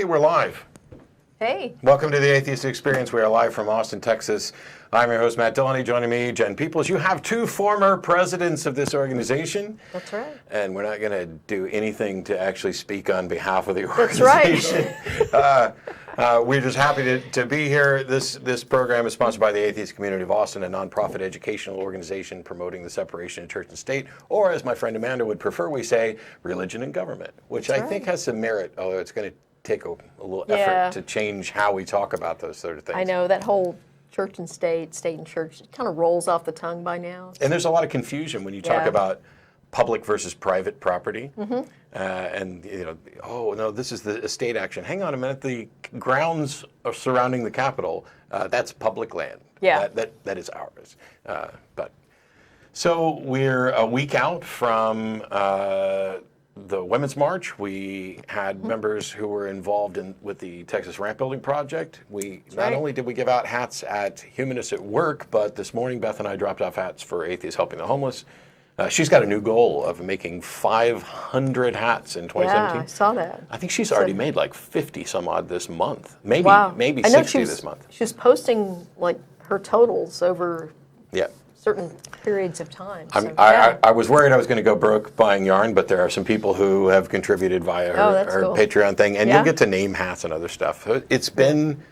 we're live. Hey. Welcome to the Atheist Experience. We are live from Austin, Texas. I'm your host, Matt Dillahunty. Joining me, Jenn Peeples. You have two former presidents of this organization. That's right. And we're not going to do anything to actually speak on behalf of the That's organization. right. We're just happy to be here. This program is sponsored by the Atheist Community of Austin, a nonprofit educational organization promoting the separation of church and state, or as my friend Amanda would prefer we say, religion and government, which That's I right. think has some merit, although it's going to take a little effort to change how we talk about those sort of things. I know, that whole church and state, state and church, it kind of rolls off the tongue by now. And there's a lot of confusion when you talk about public versus private property. And, you know, oh, no, this is the estate action. Hang on a minute, the grounds surrounding the Capitol, that's public land. Yeah. That is ours. So we're a week out from the Women's March. We had members who were involved with the Texas Ramp Building Project. Not only did we give out hats at Humanists at Work, but this morning Beth and I dropped off hats for Atheists Helping the Homeless. She's got a new goal of making 500 hats in 2017. Yeah, I saw that. I think she's already made like 50 some odd this month. Maybe 60 this month. She was posting like her totals over Yeah. certain periods of time. I was worried I was going to go broke buying yarn, but there are some people who have contributed via her cool. Patreon thing, and you'll get to name hats and other stuff. It's been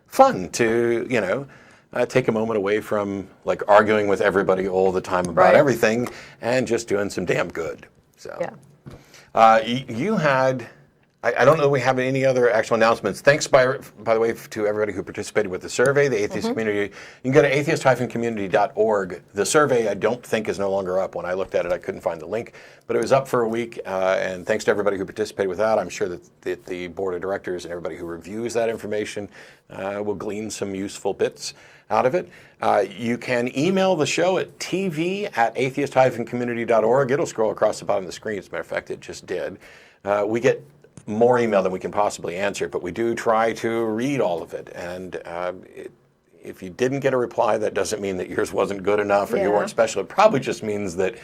fun to, take a moment away from like arguing with everybody all the time about everything and just doing some damn good. So, you had. I don't know that we have any other actual announcements. Thanks, by the way, to everybody who participated with the survey, the Atheist Community. You can go to atheist-community.org. The survey, I don't think, is no longer up. When I looked at it, I couldn't find the link. But it was up for a week, and thanks to everybody who participated with that. I'm sure that the board of directors and everybody who reviews that information will glean some useful bits out of it. You can email the show at tv@atheist-community.org. It'll scroll across the bottom of the screen. As a matter of fact, it just did. We get more email than we can possibly answer, but we do try to read all of it. And if you didn't get a reply, that doesn't mean that yours wasn't good enough or you weren't special. It probably just means that,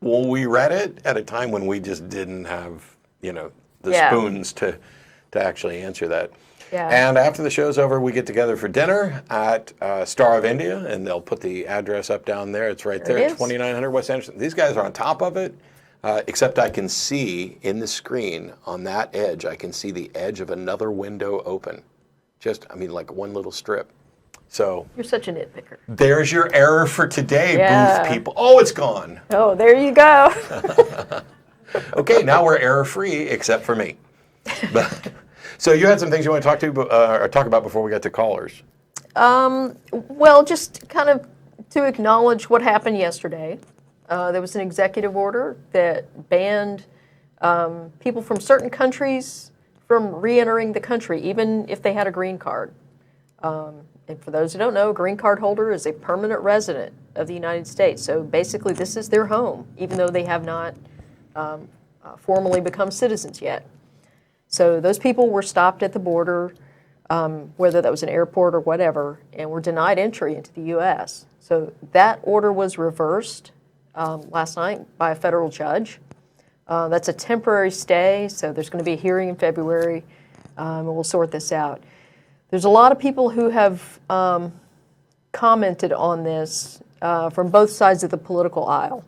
well, we read it at a time when we just didn't have, the spoons to actually answer that. Yeah. And after the show's over, we get together for dinner at Star of India, and they'll put the address up down there. It's right there, 2900 West Anderson. These guys are on top of it. Except I can see in the screen on that edge, I can see the edge of another window open. Like one little strip. So you're such a nitpicker. There's your error for today, booth people. Oh, it's gone. Oh, there you go. Okay, now we're error-free, except for me. So you had some things you want to talk about before we get to callers. Well, just kind of to acknowledge what happened yesterday. There was an executive order that banned people from certain countries from re-entering the country, even if they had a green card. And for those who don't know, a green card holder is a permanent resident of the United States. So basically, this is their home, even though they have not formally become citizens yet. So those people were stopped at the border, whether that was an airport or whatever, and were denied entry into the U.S. So that order was reversed last night by a federal judge. That's a temporary stay, so there's going to be a hearing in February, and we'll sort this out. There's a lot of people who have commented on this from both sides of the political aisle.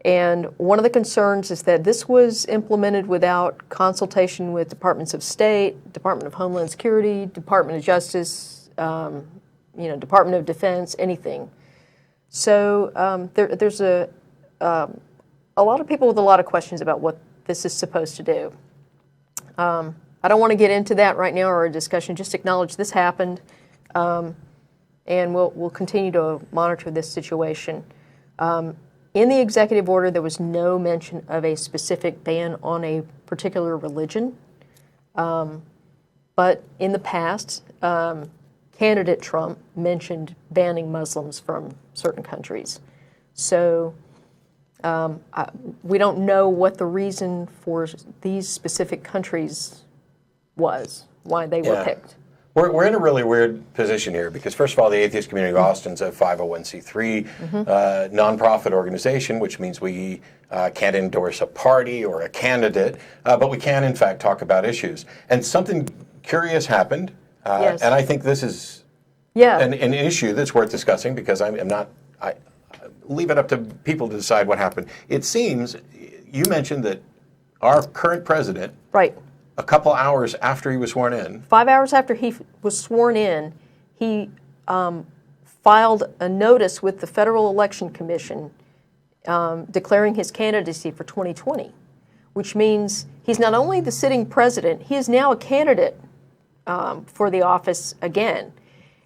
And one of the concerns is that this was implemented without consultation with Departments of State, Department of Homeland Security, Department of Justice, Department of Defense, anything. So there's a lot of people with a lot of questions about what this is supposed to do. I don't want to get into that right now or a discussion. Just acknowledge this happened, and we'll continue to monitor this situation. In the executive order, there was no mention of a specific ban on a particular religion, but in the past, candidate Trump mentioned banning Muslims from certain countries. So we don't know what the reason for these specific countries was, why they were picked. We're in a really weird position here because, first of all, the Atheist Community of Austin's a 501c3 nonprofit organization, which means we can't endorse a party or a candidate, but we can, in fact, talk about issues. And something curious happened, Yes. and I think this is Yeah. an issue that's worth discussing because I leave it up to people to decide what happened. It seems, you mentioned that our current president, Right. a couple hours after he was sworn in, 5 hours after he was sworn in, he filed a notice with the Federal Election Commission declaring his candidacy for 2020, which means he's not only the sitting president, he is now a candidate for the office again.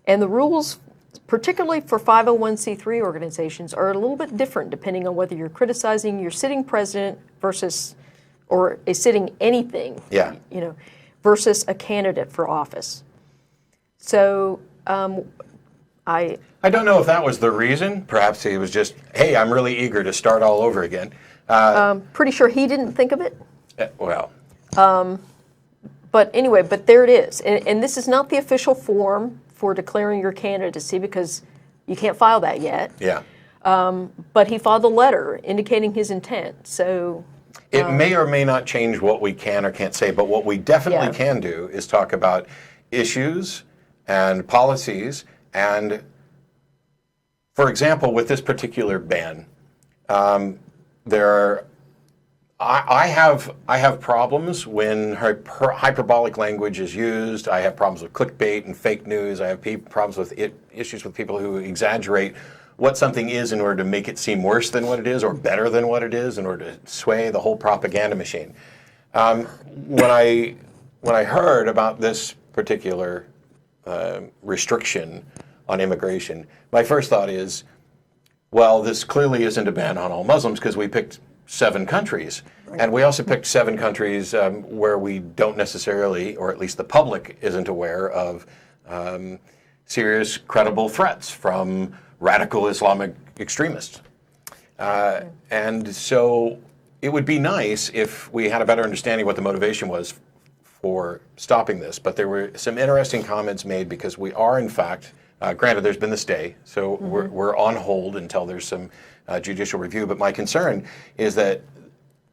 And the rules, particularly for 501c3 organizations, are a little bit different depending on whether you're criticizing your sitting president versus, or a sitting anything, you know, versus a candidate for office. So I don't know if that was the reason. Perhaps he was just, hey, I'm really eager to start all over again. pretty sure he didn't think of it. Well. But anyway, but there it is. And this is not the official form for declaring your candidacy because you can't file that yet. Yeah. But he filed a letter indicating his intent. So it may or may not change what we can or can't say, but what we definitely can do is talk about issues and policies. And for example, with this particular ban, I have problems when hyperbolic language is used. I have problems with clickbait and fake news. I have problems with issues with people who exaggerate what something is in order to make it seem worse than what it is or better than what it is in order to sway the whole propaganda machine. When I heard about this particular restriction on immigration, my first thought is, well, this clearly isn't a ban on all Muslims because we picked 7 countries. Right. And we also picked 7 countries where we don't necessarily, or at least the public isn't aware of serious, credible threats from radical Islamic extremists. And so it would be nice if we had a better understanding what the motivation was for stopping this. But there were some interesting comments made because we are, in fact, granted, there's been the stay, so we're on hold until there's some judicial review. But my concern is that,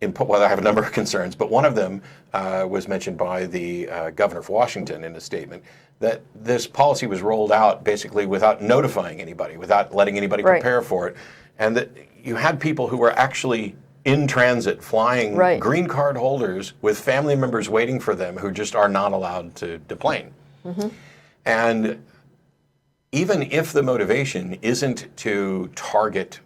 well, I have a number of concerns, but one of them was mentioned by the governor of Washington in a statement, that this policy was rolled out basically without notifying anybody, without letting anybody prepare for it, and that you had people who were actually in transit flying green card holders with family members waiting for them who just are not allowed to deplane. And even if the motivation isn't to target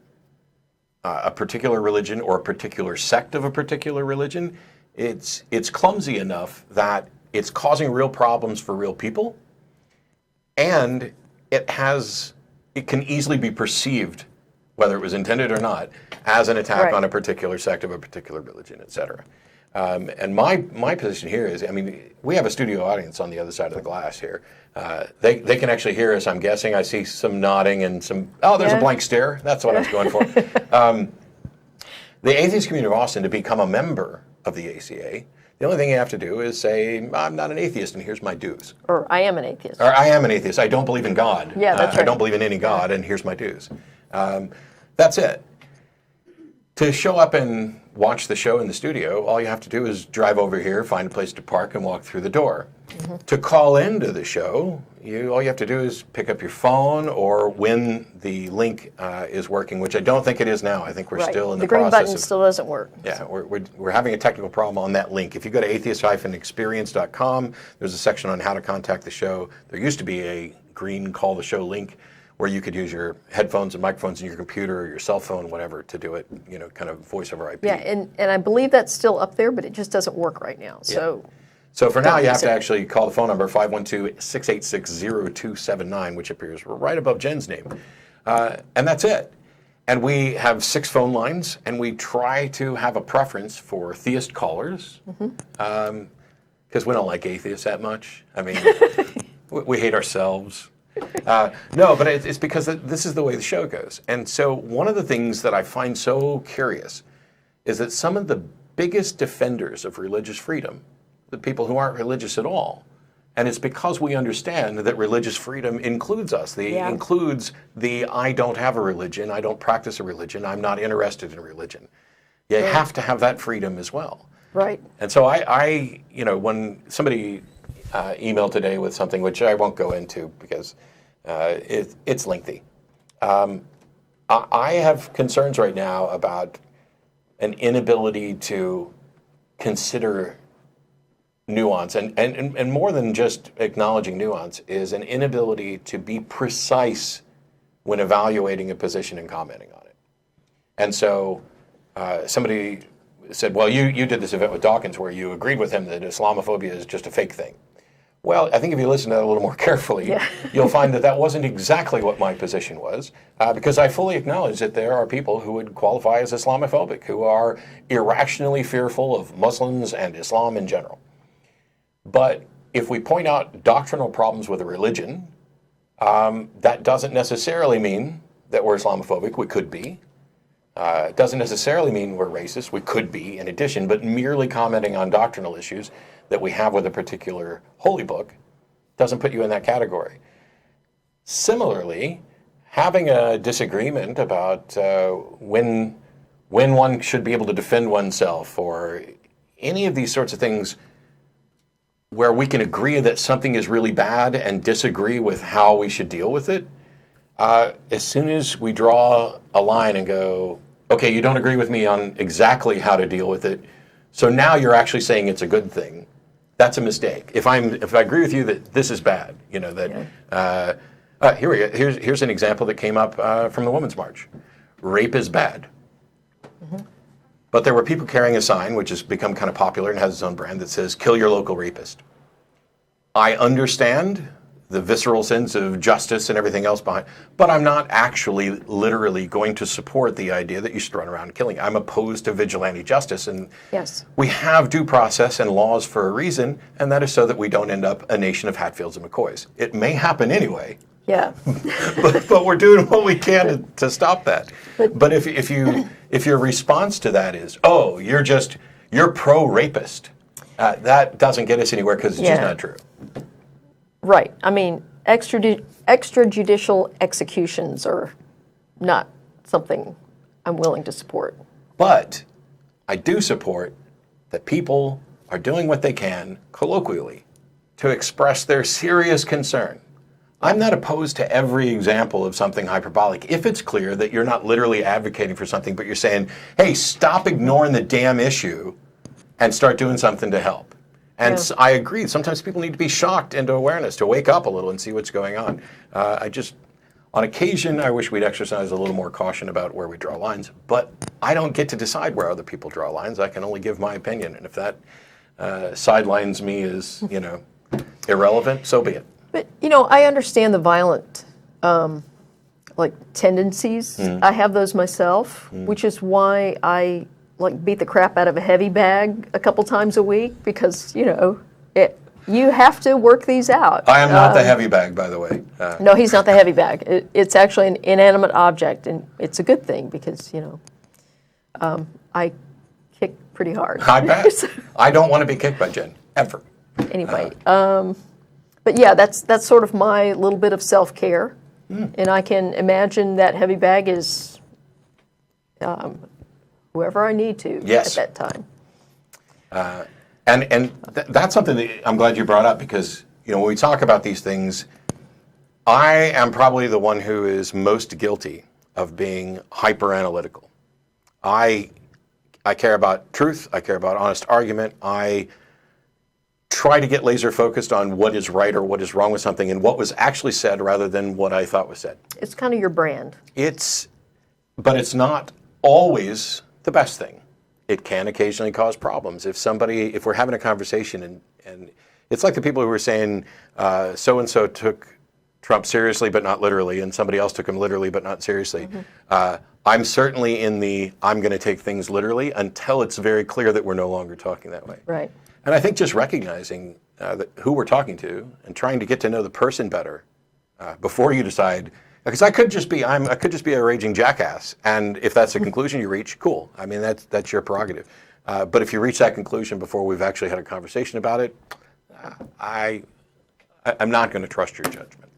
a particular religion or a particular sect of a particular religion, it's clumsy enough that it's causing real problems for real people, and it can easily be perceived, whether it was intended or not, as an attack on a particular sect of a particular religion, et cetera. And my position here is, I mean, we have a studio audience on the other side of the glass here. They can actually hear us, I'm guessing. I see some nodding and some, there's a blank stare. That's what I was going for. The Atheist Community of Austin, to become a member of the ACA, the only thing you have to do is say, I'm not an atheist and here's my dues. Or I am an atheist. Or I am an atheist. I don't believe in God. Yeah, that's right. I don't believe in any God and here's my dues. That's it. To show up and watch the show in the studio, all you have to do is drive over here, find a place to park, and walk through the door. To call into the show, all you have to do is pick up your phone, or when the link is working, which I don't think it is now. I think we're still in the process. The green button still doesn't work. Yeah, we're having a technical problem on that link. If you go to atheist-experience.com, there's a section on how to contact the show. There used to be a green call the show link where you could use your headphones and microphones in your computer or your cell phone, whatever, to do it, kind of voice over IP. Yeah, and I believe that's still up there, but it just doesn't work right now. So for now, you have to actually call the phone number, 512-686-0279, which appears right above Jen's name. And that's it. And we have 6 phone lines, and we try to have a preference for theist callers, because we don't like atheists that much. I mean, we hate ourselves. No, but it's because this is the way the show goes. And so one of the things that I find so curious is that some of the biggest defenders of religious freedom, the people who aren't religious at all, And it's because we understand that religious freedom includes us. Yeah. Includes the I don't have a religion, I don't practice a religion, I'm not interested in a religion. You have to have that freedom as well. Right. And so I when somebody emailed today with something which I won't go into because it's lengthy. I have concerns right now about an inability to consider nuance, and more than just acknowledging nuance is an inability to be precise when evaluating a position and commenting on it. And so somebody said, well, you did this event with Dawkins where you agreed with him that Islamophobia is just a fake thing. Well, I think if you listen to that a little more carefully, you'll find that that wasn't exactly what my position was, because I fully acknowledge that there are people who would qualify as Islamophobic, who are irrationally fearful of Muslims and Islam in general. But if we point out doctrinal problems with a religion, that doesn't necessarily mean that we're Islamophobic. We could be. It doesn't necessarily mean we're racist. We could be, in addition, but merely commenting on doctrinal issues that we have with a particular holy book doesn't put you in that category. Similarly, having a disagreement about when one should be able to defend oneself, or any of these sorts of things where we can agree that something is really bad and disagree with how we should deal with it, as soon as we draw a line and go, okay, you don't agree with me on exactly how to deal with it, so now you're actually saying it's a good thing, that's a mistake. If I agree with you that this is bad, here we go. Here's an example that came up from the Women's March. Rape is bad. Mm-hmm. But there were people carrying a sign, which has become kind of popular and has its own brand, that says, kill your local rapist. I understand the visceral sense of justice and everything else behind, but I'm not actually literally going to support the idea that you should run around killing. I'm opposed to vigilante justice, and we have due process and laws for a reason, and that is so that we don't end up a nation of Hatfields and McCoys. It may happen anyway, but we're doing what we can to stop that. But if your response to that is, oh, you're pro-rapist, that doesn't get us anywhere because it's just not true. Right. I mean, extrajudicial executions are not something I'm willing to support. But I do support that people are doing what they can, colloquially, to express their serious concern. I'm not opposed to every example of something hyperbolic if it's clear that you're not literally advocating for something, but you're saying, hey, stop ignoring the damn issue and start doing something to help. And I agree, sometimes people need to be shocked into awareness, to wake up a little and see what's going on. On occasion, I wish we'd exercise a little more caution about where we draw lines, but I don't get to decide where other people draw lines. I can only give my opinion, and if that sidelines me as, irrelevant, so be it. But, I understand the violent, tendencies. I have those myself, which is why I beat the crap out of a heavy bag a couple times a week, because, you have to work these out. I am not the heavy bag, by the way. No, he's not the heavy bag. It's actually an inanimate object, and it's a good thing because, I kick pretty hard. I bet. I don't want to be kicked by Jenn, ever. Anyway, but yeah, that's sort of my little bit of self-care, and I can imagine that heavy bag is whoever I need to at that time. That's something that I'm glad you brought up, because when we talk about these things, I am probably the one who is most guilty of being hyper analytical. I care about truth. I care about honest argument. I try to get laser focused on what is right or what is wrong with something and what was actually said rather than what I thought was said. It's kind of your brand. But it's not always the best thing. It can occasionally cause problems. If we're having a conversation and it's like the people who were saying so-and-so took Trump seriously but not literally, and somebody else took him literally but not seriously. I'm certainly in I'm going to take things literally until it's very clear that we're no longer talking that way. Right. And I think just recognizing who we're talking to and trying to get to know the person better before you decide. Because I could just be a raging jackass, and if that's the conclusion you reach, cool. I mean, that's your prerogative. But if you reach that conclusion before we've actually had a conversation about it, I I'm not going to trust your judgment.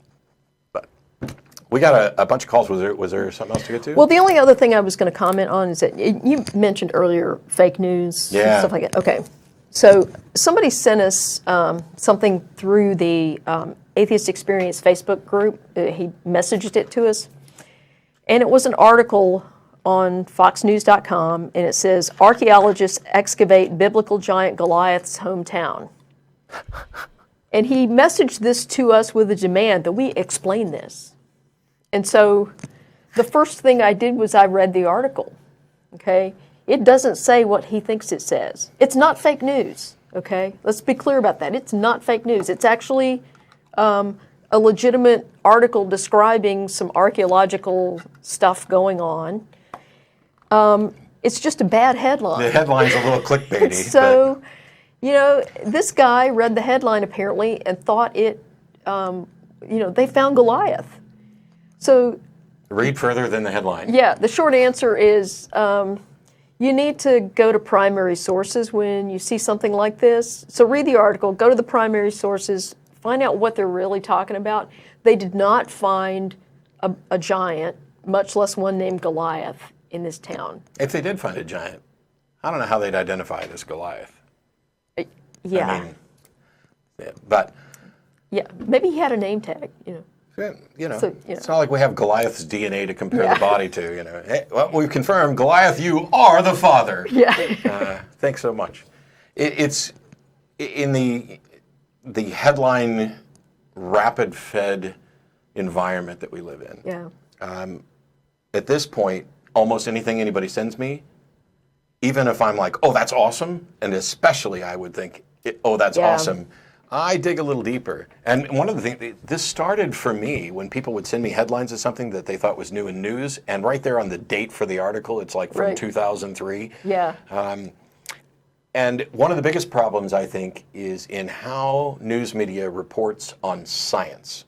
But we got a bunch of calls. Was there something else to get to? Well, the only other thing I was going to comment on is that you mentioned earlier fake news and stuff like that. Okay. So somebody sent us something through the Atheist Experience Facebook group. He messaged it to us. And it was an article on foxnews.com, and it says, archaeologists excavate biblical giant Goliath's hometown. And he messaged this to us with a demand that we explain this. And so the first thing I did was I read the article, okay? It doesn't say what he thinks it says. It's not fake news, okay? Let's be clear about that. It's not fake news. It's actually a legitimate article describing some archaeological stuff going on. It's just a bad headline. The headline's a little clickbaity. So, you know, this guy read the headline apparently and thought it, they found Goliath. So read further than the headline. Yeah, the short answer is you need to go to primary sources when you see something like this. So read the article, go to the primary sources, find out what they're really talking about. They did not find a giant, much less one named Goliath, in this town. If they did find a giant, I don't know how they'd identify it as Goliath. Yeah. I mean, yeah, but... Yeah, maybe he had a name tag, It's not like we have Goliath's DNA to compare the body to, Hey, well, we've confirmed, Goliath, you are the father. Yeah. Thanks so much. It's in the headline rapid-fed environment that we live in. Yeah. At this point, almost anything anybody sends me, even if I'm like, oh, that's awesome, and especially I would think, oh, that's awesome, I dig a little deeper. And one of the things, this started for me when people would send me headlines of something that they thought was new in news, and right there on the date for the article, it's like from 2003. Yeah. And one of the biggest problems, I think, is in how news media reports on science.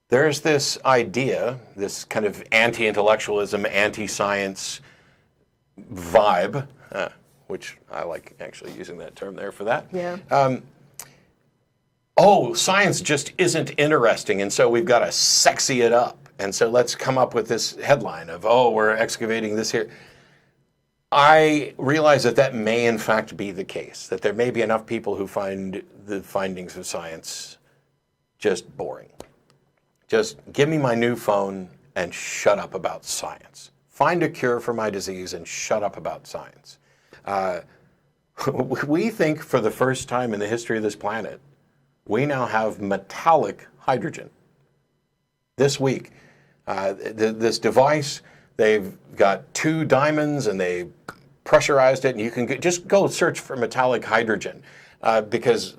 There's this idea, this kind of anti-intellectualism, anti-science vibe, which I like actually using that term there for that. Yeah. Science just isn't interesting, and so we've got to sexy it up. And so let's come up with this headline of, we're excavating this here. I realize that may in fact be the case, that there may be enough people who find the findings of science just boring. Just give me my new phone and shut up about science. Find a cure for my disease and shut up about science. We think for the first time in the history of this planet, we now have metallic hydrogen. This week, this device, they've got 2 diamonds and they pressurized it, and you can just go search for metallic hydrogen because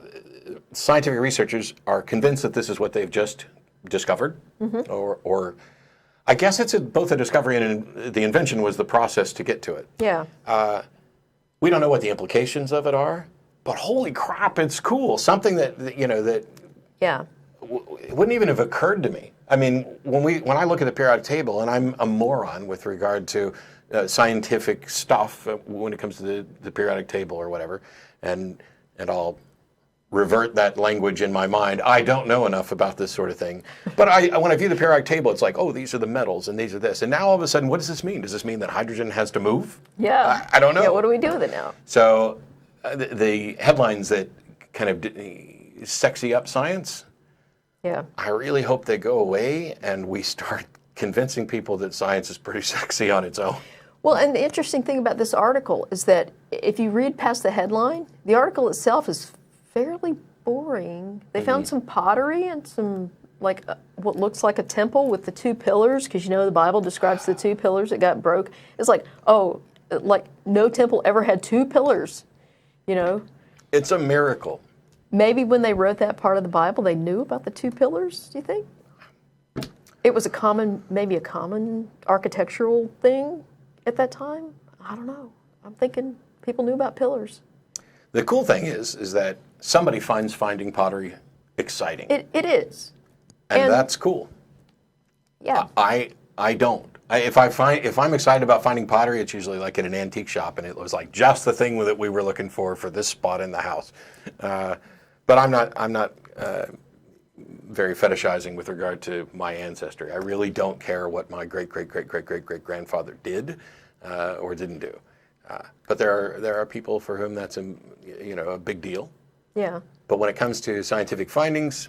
scientific researchers are convinced that this is what they've just discovered, or I guess it's both a discovery and the invention was the process to get to it. Yeah. We don't know what the implications of it are, but holy crap, it's cool. Something that Yeah. It wouldn't even have occurred to me. I mean, when I look at the periodic table, and I'm a moron with regard to scientific stuff when it comes to the periodic table or whatever, and I'll revert that language in my mind. I don't know enough about this sort of thing. But when I view the periodic table, it's like, these are the metals and these are this. And now all of a sudden, what does this mean? Does this mean that hydrogen has to move? Yeah. I don't know. Yeah, what do we do with it now? So the headlines that kind of sexy up science, Yeah. I really hope they go away and we start convincing people that science is pretty sexy on its own. Well, and the interesting thing about this article is that if you read past the headline, the article itself is fairly boring. They found some pottery and some, what looks like a temple with the 2 pillars, because the Bible describes the 2 pillars that got broke. It's like, no temple ever had 2 pillars, It's a miracle. Maybe when they wrote that part of the Bible, they knew about the 2 pillars, do you think? It was maybe a common architectural thing at that time? I don't know. I'm thinking people knew about pillars. The cool thing is that somebody finds finding pottery exciting. It is. And that's cool. Yeah. I don't. If I'm excited about finding pottery, it's usually like at an antique shop, and it was like just the thing that we were looking for this spot in the house. But I'm not very fetishizing with regard to my ancestry. I really don't care what my great-great-great-great-great-great-grandfather did or didn't do. But there are people for whom that's a big deal. Yeah. But when it comes to scientific findings,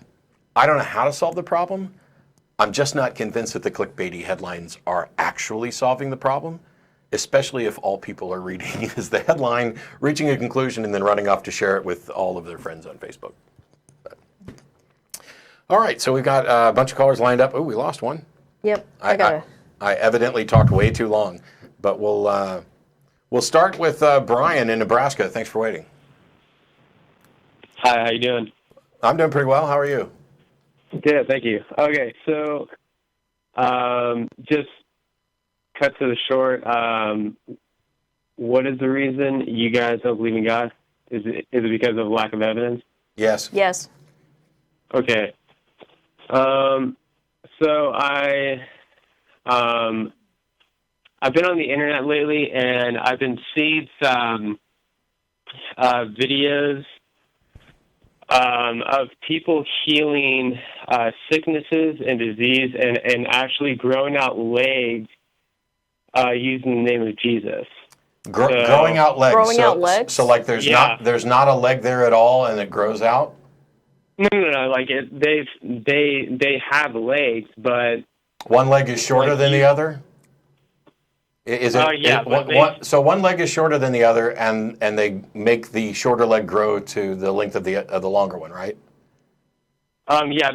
I don't know how to solve the problem. I'm just not convinced that the clickbaity headlines are actually solving the problem, especially if all people are reading is the headline, reaching a conclusion, and then running off to share it with all of their friends on Facebook. All right, so we've got a bunch of callers lined up. Oh, we lost one. Yep, I evidently talked way too long, but we'll start with Brian in Nebraska. Thanks for waiting. Hi, how you doing? I'm doing pretty well. How are you? Good, thank you. Okay, so just cut to the short. What is the reason you guys don't believe in God? Is it because of lack of evidence? Yes. Yes. Okay. So I've been on the internet lately, and I've been seeing some videos of people healing sicknesses and disease, and actually growing out legs using the name of Jesus. Growing out legs. Growing out legs? So like there's not a leg there at all, and it grows out. No. Like they have legs, but one leg is shorter than the other. Is it? Yeah. So one leg is shorter than the other, and they make the shorter leg grow to the length of the longer one, right? Yeah.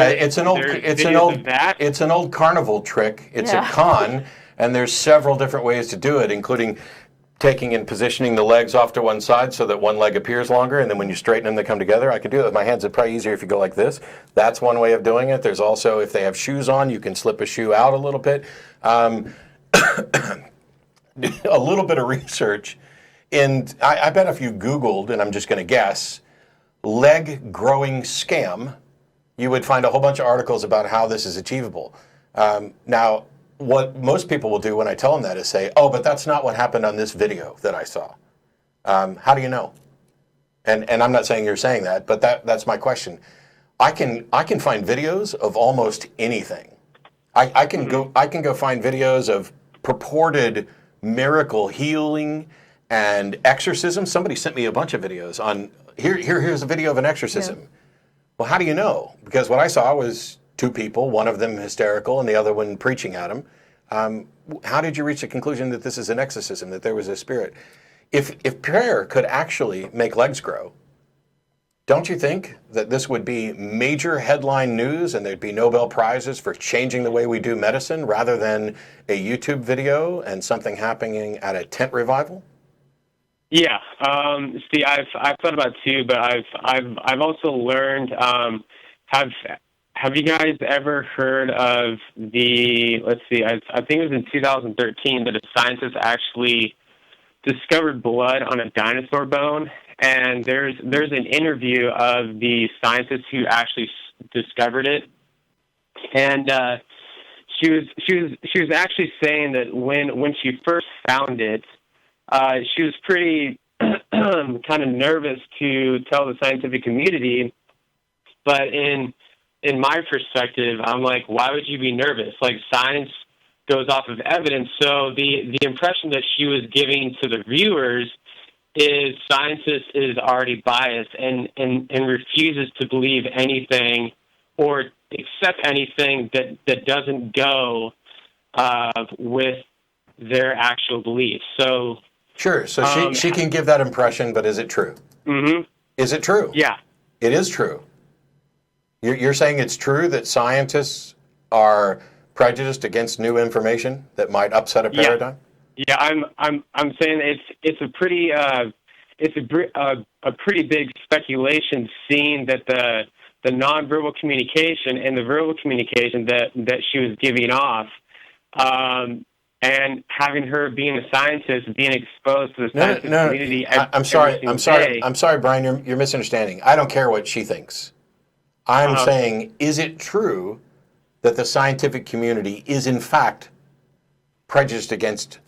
It's an old carnival trick. It's a con, and there's several different ways to do it, including taking and positioning the legs off to one side so that one leg appears longer, and then when you straighten them, they come together. I can do it with my hands. It's probably easier if you go like this. That's one way of doing it. There's also, if they have shoes on, you can slip a shoe out a little bit. A little bit of research, and I bet if you Googled, and I'm just going to guess, leg growing scam, you would find a whole bunch of articles about how this is achievable. Now, what most people will do when I tell them that is say, oh, but that's not what happened on this video that I saw. How do you know? And I'm not saying you're saying that, but that's my question. I can find videos of almost anything. I can go find videos of purported miracle healing and exorcism. Somebody sent me a bunch of videos on here's a video of an exorcism. Yeah. Well, how do you know? Because what I saw was two people, one of them hysterical and the other one preaching at him. How did you reach the conclusion that this is an exorcism, that there was a spirit? If prayer could actually make legs grow, don't you think that this would be major headline news and there'd be Nobel Prizes for changing the way we do medicine rather than a YouTube video and something happening at a tent revival? Yeah. See, I've thought about it too, but I've also learned. Have you guys ever heard of the? Let's see. I think it was in 2013 that a scientist actually discovered blood on a dinosaur bone. And there's an interview of the scientist who actually discovered it, and she was actually saying that when she first found it, she was pretty kind of nervous to tell the scientific community. But in my perspective, I'm like, why would you be nervous? Like, science goes off of evidence. So the impression that she was giving to the viewers is scientist is already biased and refuses to believe anything or accept anything that doesn't go with their actual beliefs. So sure. So she can give that impression, but is it true? Mm-hmm. Is it true? Yeah. It is true. You're saying it's true that scientists are prejudiced against new information that might upset a paradigm? Yeah, I'm saying it's a pretty big speculation, seeing that the nonverbal communication and the verbal communication that she was giving off, and having her being a scientist, being exposed to the scientific community. I'm sorry, Brian. You're misunderstanding. I don't care what she thinks. I'm saying, is it true that the scientific community is in fact prejudiced against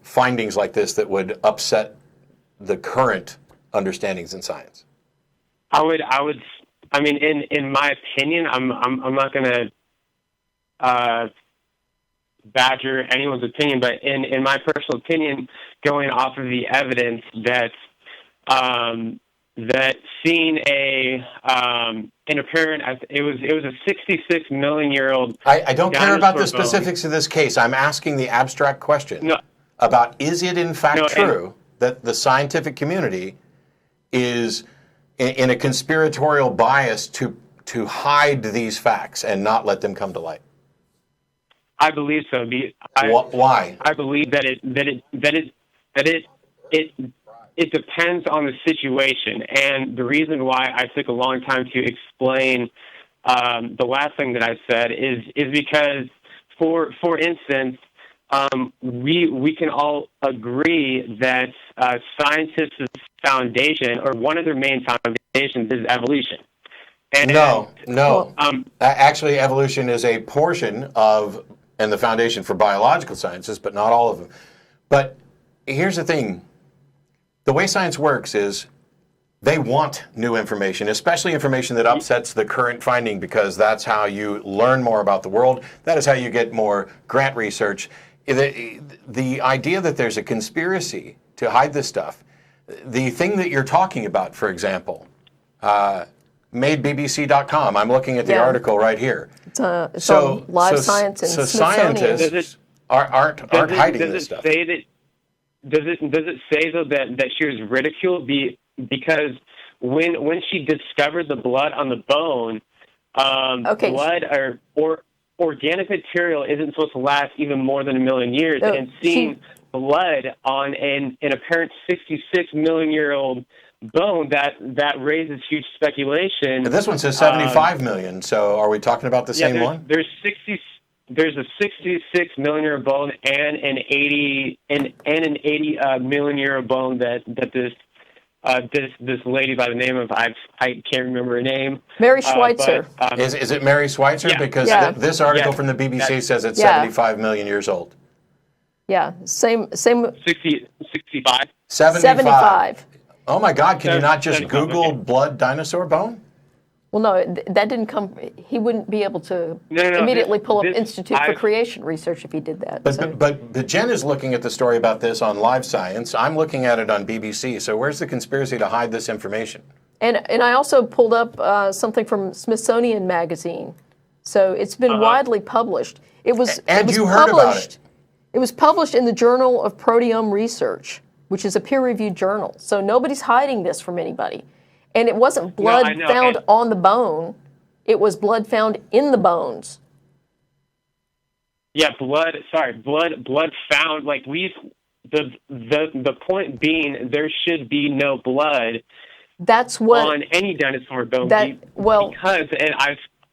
findings like this that would upset the current understandings in science? I would I mean, in my opinion, I'm not going to badger anyone's opinion, but in my personal opinion, going off of the evidence that that seeing an apparent, it was a 66 million year old. I don't care about the dinosaur bone. specifics of this case. I'm asking the abstract question No. about, is it in fact No, true that the scientific community is in a conspiratorial bias to hide these facts and not let them come to light? I believe so. Why? I believe that it depends on the situation, and the reason why I took a long time to explain the last thing that I said is because, for instance, we can all agree that scientists' foundation, or one of their main foundations, is evolution. And, No. Actually, evolution is a portion of, and the foundation for biological sciences, but not all of them. But here's the thing. The way science works is they want new information, especially information that upsets the current finding, because that's how you learn more about the world. That is how you get more grant research. The idea that there's a conspiracy to hide this stuff, the thing that you're talking about, for example, madebbc.com. I'm looking at the article right here. It's on Live Science and Smithsonian. Scientists aren't hiding this stuff. Does it say though that she was ridiculed because when she discovered the blood on the bone, blood or organic material isn't supposed to last even more than 1 million years, and seeing blood on an apparent 66 million year old bone, that raises huge speculation. This one says 75 million. So are we talking about the same one? There's a 66 million year bone and an 80 million year bone that this lady by the name of, I can't remember her name. Mary Schweitzer. Is it Mary Schweitzer? Yeah. Because this article from the BBC says it's 75 million years old. Yeah, same. 65. 75. Oh my God! Can you not just 75, Google okay. blood dinosaur bone? Well, no, that didn't come. He wouldn't be able to immediately pull up Institute for Creation Research if he did that. But Jenn is looking at the story about this on Live Science. I'm looking at it on BBC. So where's the conspiracy to hide this information? And I also pulled up something from Smithsonian Magazine. So it's been widely published. It was heard about it. It was published in the Journal of Proteome Research, which is a peer-reviewed journal. So nobody's hiding this from anybody. And it wasn't blood found on the bone. It was blood found in the bones. Yeah, blood found, like the point being, there should be no blood on any dinosaur bone. Because, and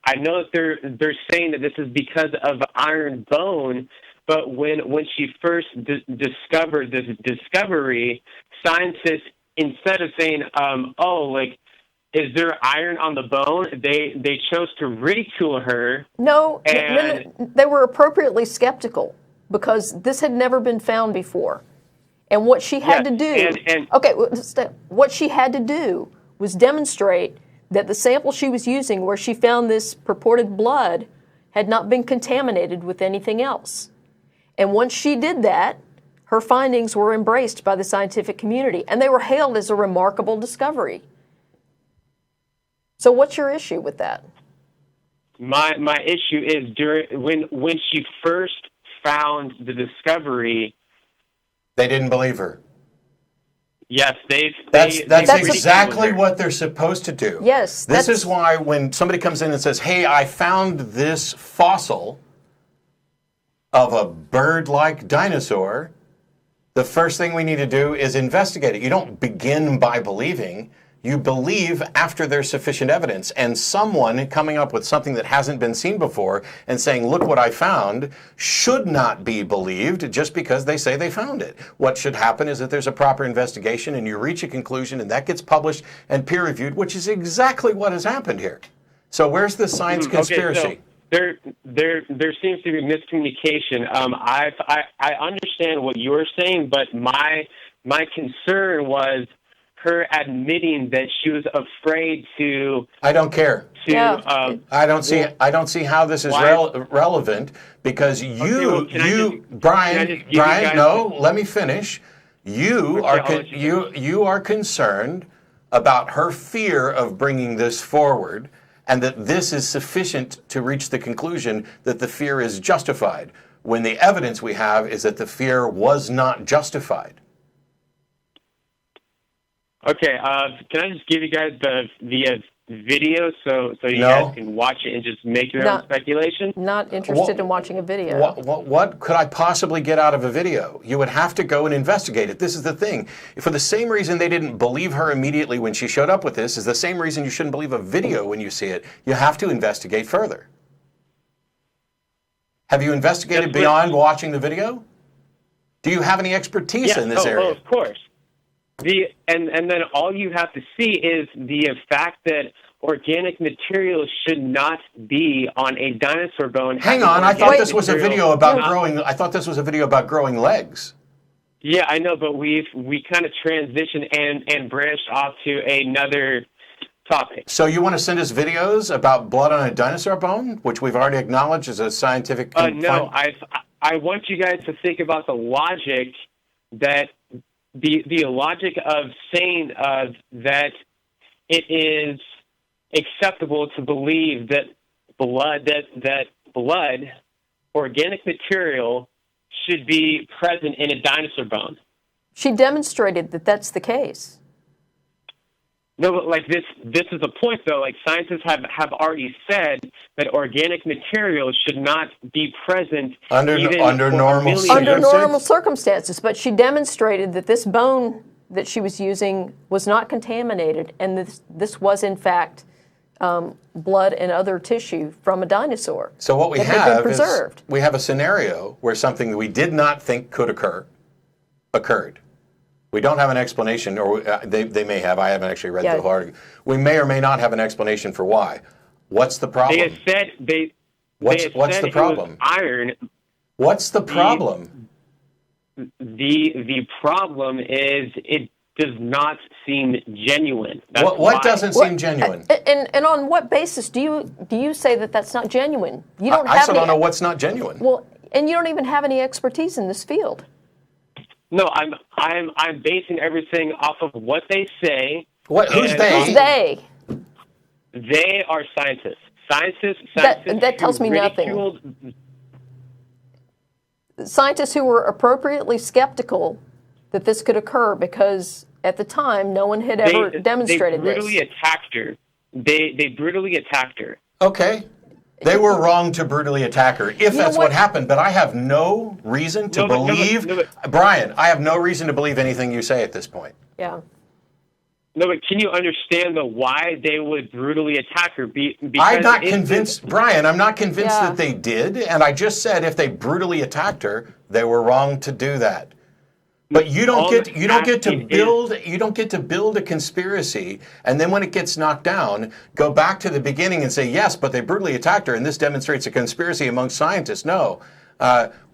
I know that they're saying that this is because of iron bone, but when she first discovered this discovery, scientists, instead of saying, is there iron on the bone? They chose to ridicule her. No, they were appropriately skeptical because this had never been found before. And what she had to do, what she had to do was demonstrate that the sample she was using where she found this purported blood had not been contaminated with anything else. And once she did that, her findings were embraced by the scientific community, and they were hailed as a remarkable discovery. So what's your issue with that? My issue is when she first found the discovery, they didn't believe her. Yes, that's exactly what they're supposed to do. Yes. This is why when somebody comes in and says, hey, I found this fossil of a bird-like dinosaur, the first thing we need to do is investigate it. You don't begin by believing. You believe after there's sufficient evidence. And someone coming up with something that hasn't been seen before and saying, look what I found, should not be believed just because they say they found it. What should happen is that there's a proper investigation and you reach a conclusion and that gets published and peer-reviewed, which is exactly what has happened here. So where's the science conspiracy? Okay, so there seems to be miscommunication. I understand what you're saying, but my concern was her admitting that she was afraid to. I don't care. Yeah. I don't see how this is relevant, because Brian, no, let me finish. You are concerned about her fear of bringing this forward, and that this is sufficient to reach the conclusion that the fear is justified, when the evidence we have is that the fear was not justified. Okay, can I just give you guys the video so you guys can watch it and just make your own speculation? Not interested in watching a video. What could I possibly get out of a video? You would have to go and investigate it. This is the thing. For the same reason they didn't believe her immediately when she showed up with this is the same reason you shouldn't believe a video when you see it. You have to investigate further. Have you investigated beyond watching the video? Do you have any expertise in this area? Oh, of course. And then all you have to see is the fact that organic material should not be on a dinosaur bone. Hang on, I thought this was a video about growing. I thought this was a video about growing legs. Yeah, I know, but we kind of transitioned and branched off to another topic. So you want to send us videos about blood on a dinosaur bone, which we've already acknowledged is a scientific. No, I want you guys to think about the logic that. The logic of saying that it is acceptable to believe that blood, organic material, should be present in a dinosaur bone. She demonstrated that that's the case. No, but like this is a point though. Like scientists have already said that organic material should not be present under normal circumstances. But she demonstrated that this bone that she was using was not contaminated, and this was in fact blood and other tissue from a dinosaur. So what we have is we have a scenario where something that we did not think could occurred. We don't have an explanation, or they may have. I haven't actually read the whole article. We may or may not have an explanation for why. What's the problem? They have said what's the problem? It was iron. What's the problem? The problem is it does not seem genuine. What doesn't seem genuine? And on what basis do you say that that's not genuine? You don't. I still don't know what's not genuine. Well, and you don't even have any expertise in this field. No, I'm basing everything off of what they say. Who's they? Who's they? They are scientists. Scientists that tells me nothing. Scientists who were appropriately skeptical that this could occur because at the time no one had ever demonstrated this. They brutally attacked her. They brutally attacked her. Okay. They were wrong to brutally attack her, if that's what happened, but I have no reason to believe... Brian, I have no reason to believe anything you say at this point. Yeah. No, but can you understand why they would brutally attack her? I'm not convinced, Brian, I'm not convinced that they did, and I just said if they brutally attacked her, they were wrong to do that. But you don't get to build a conspiracy, and then when it gets knocked down, go back to the beginning and say yes, but they brutally attacked her, and this demonstrates a conspiracy among scientists. No,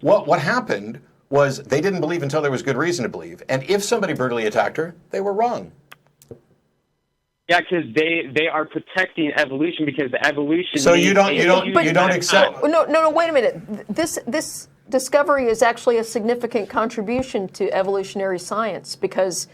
what happened was they didn't believe until there was good reason to believe, and if somebody brutally attacked her, they were wrong. Yeah, because they are protecting evolution because the evolution. So you don't accept. No. Wait a minute. This discovery is actually a significant contribution to evolutionary science because,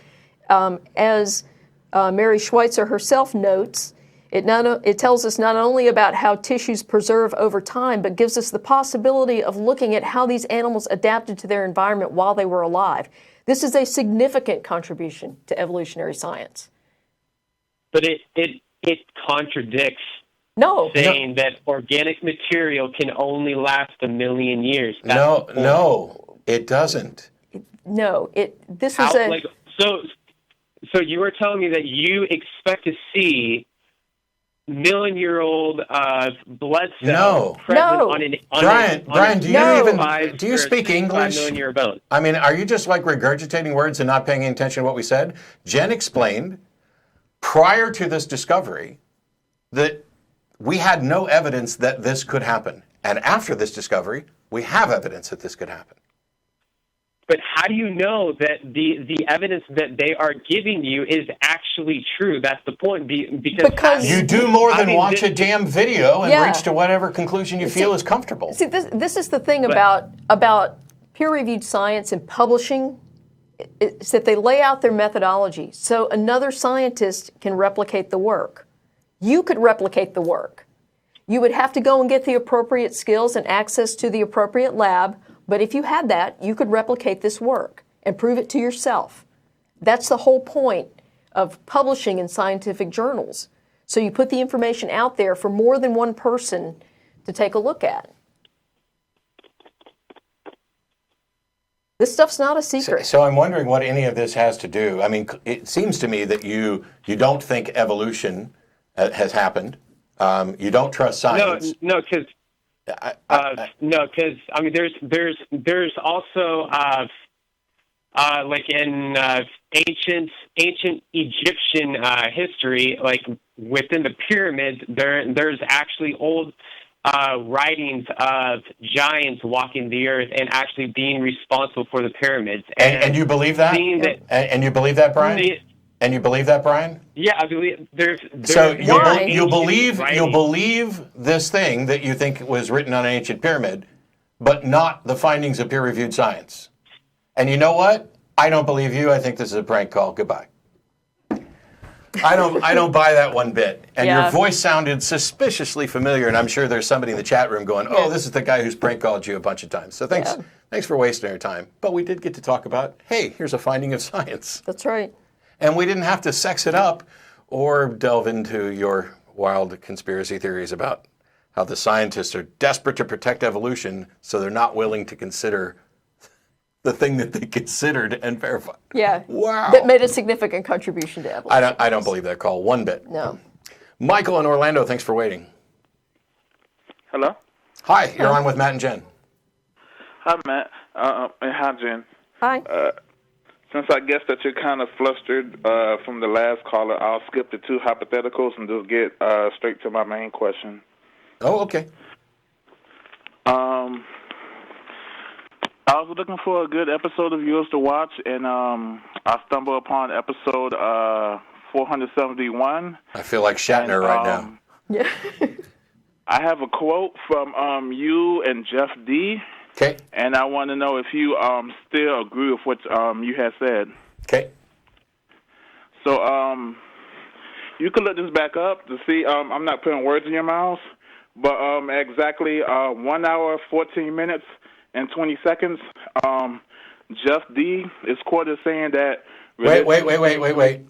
as Mary Schweitzer herself notes, it tells us not only about how tissues preserve over time, but gives us the possibility of looking at how these animals adapted to their environment while they were alive. This is a significant contribution to evolutionary science. But it contradicts saying that organic material can only last 1 million years. No, it doesn't. So you were telling me that you expect to see million-year-old blood cells present on an Brian, do you speak English? 5 million year bone. I mean, are you just like regurgitating words and not paying attention to what we said? Jenn explained prior to this discovery that we had no evidence that this could happen. And after this discovery, we have evidence that this could happen. But how do you know that the evidence that they are giving you is actually true? That's the point. Because You do more than having watch a damn video and Yeah. reach to whatever conclusion you feel is comfortable. See, this is the thing about peer-reviewed science and publishing, is that they lay out their methodology so another scientist can replicate the work. You could replicate the work. You would have to go and get the appropriate skills and access to the appropriate lab, but if you had that, you could replicate this work and prove it to yourself. That's the whole point of publishing in scientific journals. So you put the information out there for more than one person to take a look at. This stuff's not a secret. So I'm wondering what any of this has to do. I mean, it seems to me that you don't think evolution has happened. You don't trust science. No, because I mean, there's also like in ancient Egyptian history, like within the pyramids, there's actually old writings of giants walking the earth and actually being responsible for the pyramids. And you believe that? And you believe that, Brian? And you believe that, Brian? Yeah, I believe there's So Why? you believe writings. this thing that you think was written on an ancient pyramid, but not the findings of peer-reviewed science. And you know what? I don't believe you. I think this is a prank call. Goodbye. I don't buy that one bit. And Yeah. your voice sounded suspiciously familiar, and I'm sure there's somebody in the chat room going, "Oh, this is the guy who's prank called you a bunch of times." So thanks for wasting our time. But we did get to talk about, hey, here's a finding of science. That's right. And we didn't have to sex it up or delve into your wild conspiracy theories about how the scientists are desperate to protect evolution, so they're not willing to consider the thing that they considered and verified. Yeah. Wow. That made a significant contribution to evolution. I don't believe that call one bit. No. Michael in Orlando, thanks for waiting. Hello? Hi, you're on with Matt and Jen. Hi, Matt. And hi, Jen. Hi. Since I guess that you're kind of flustered from the last caller, I'll skip the two hypotheticals and just get straight to my main question. Oh, okay. I was looking for a good episode of yours to watch, and I stumbled upon episode 471. I feel like Shatner right now. Yeah. I have a quote from you and Jeff D., Okay. and I want to know if you still agree with what you had said. Okay. So you can look this back up to see. I'm not putting words in your mouth, but exactly 1 hour, 14 minutes, and 20 seconds. Jeff D. is quoted saying that. Wait.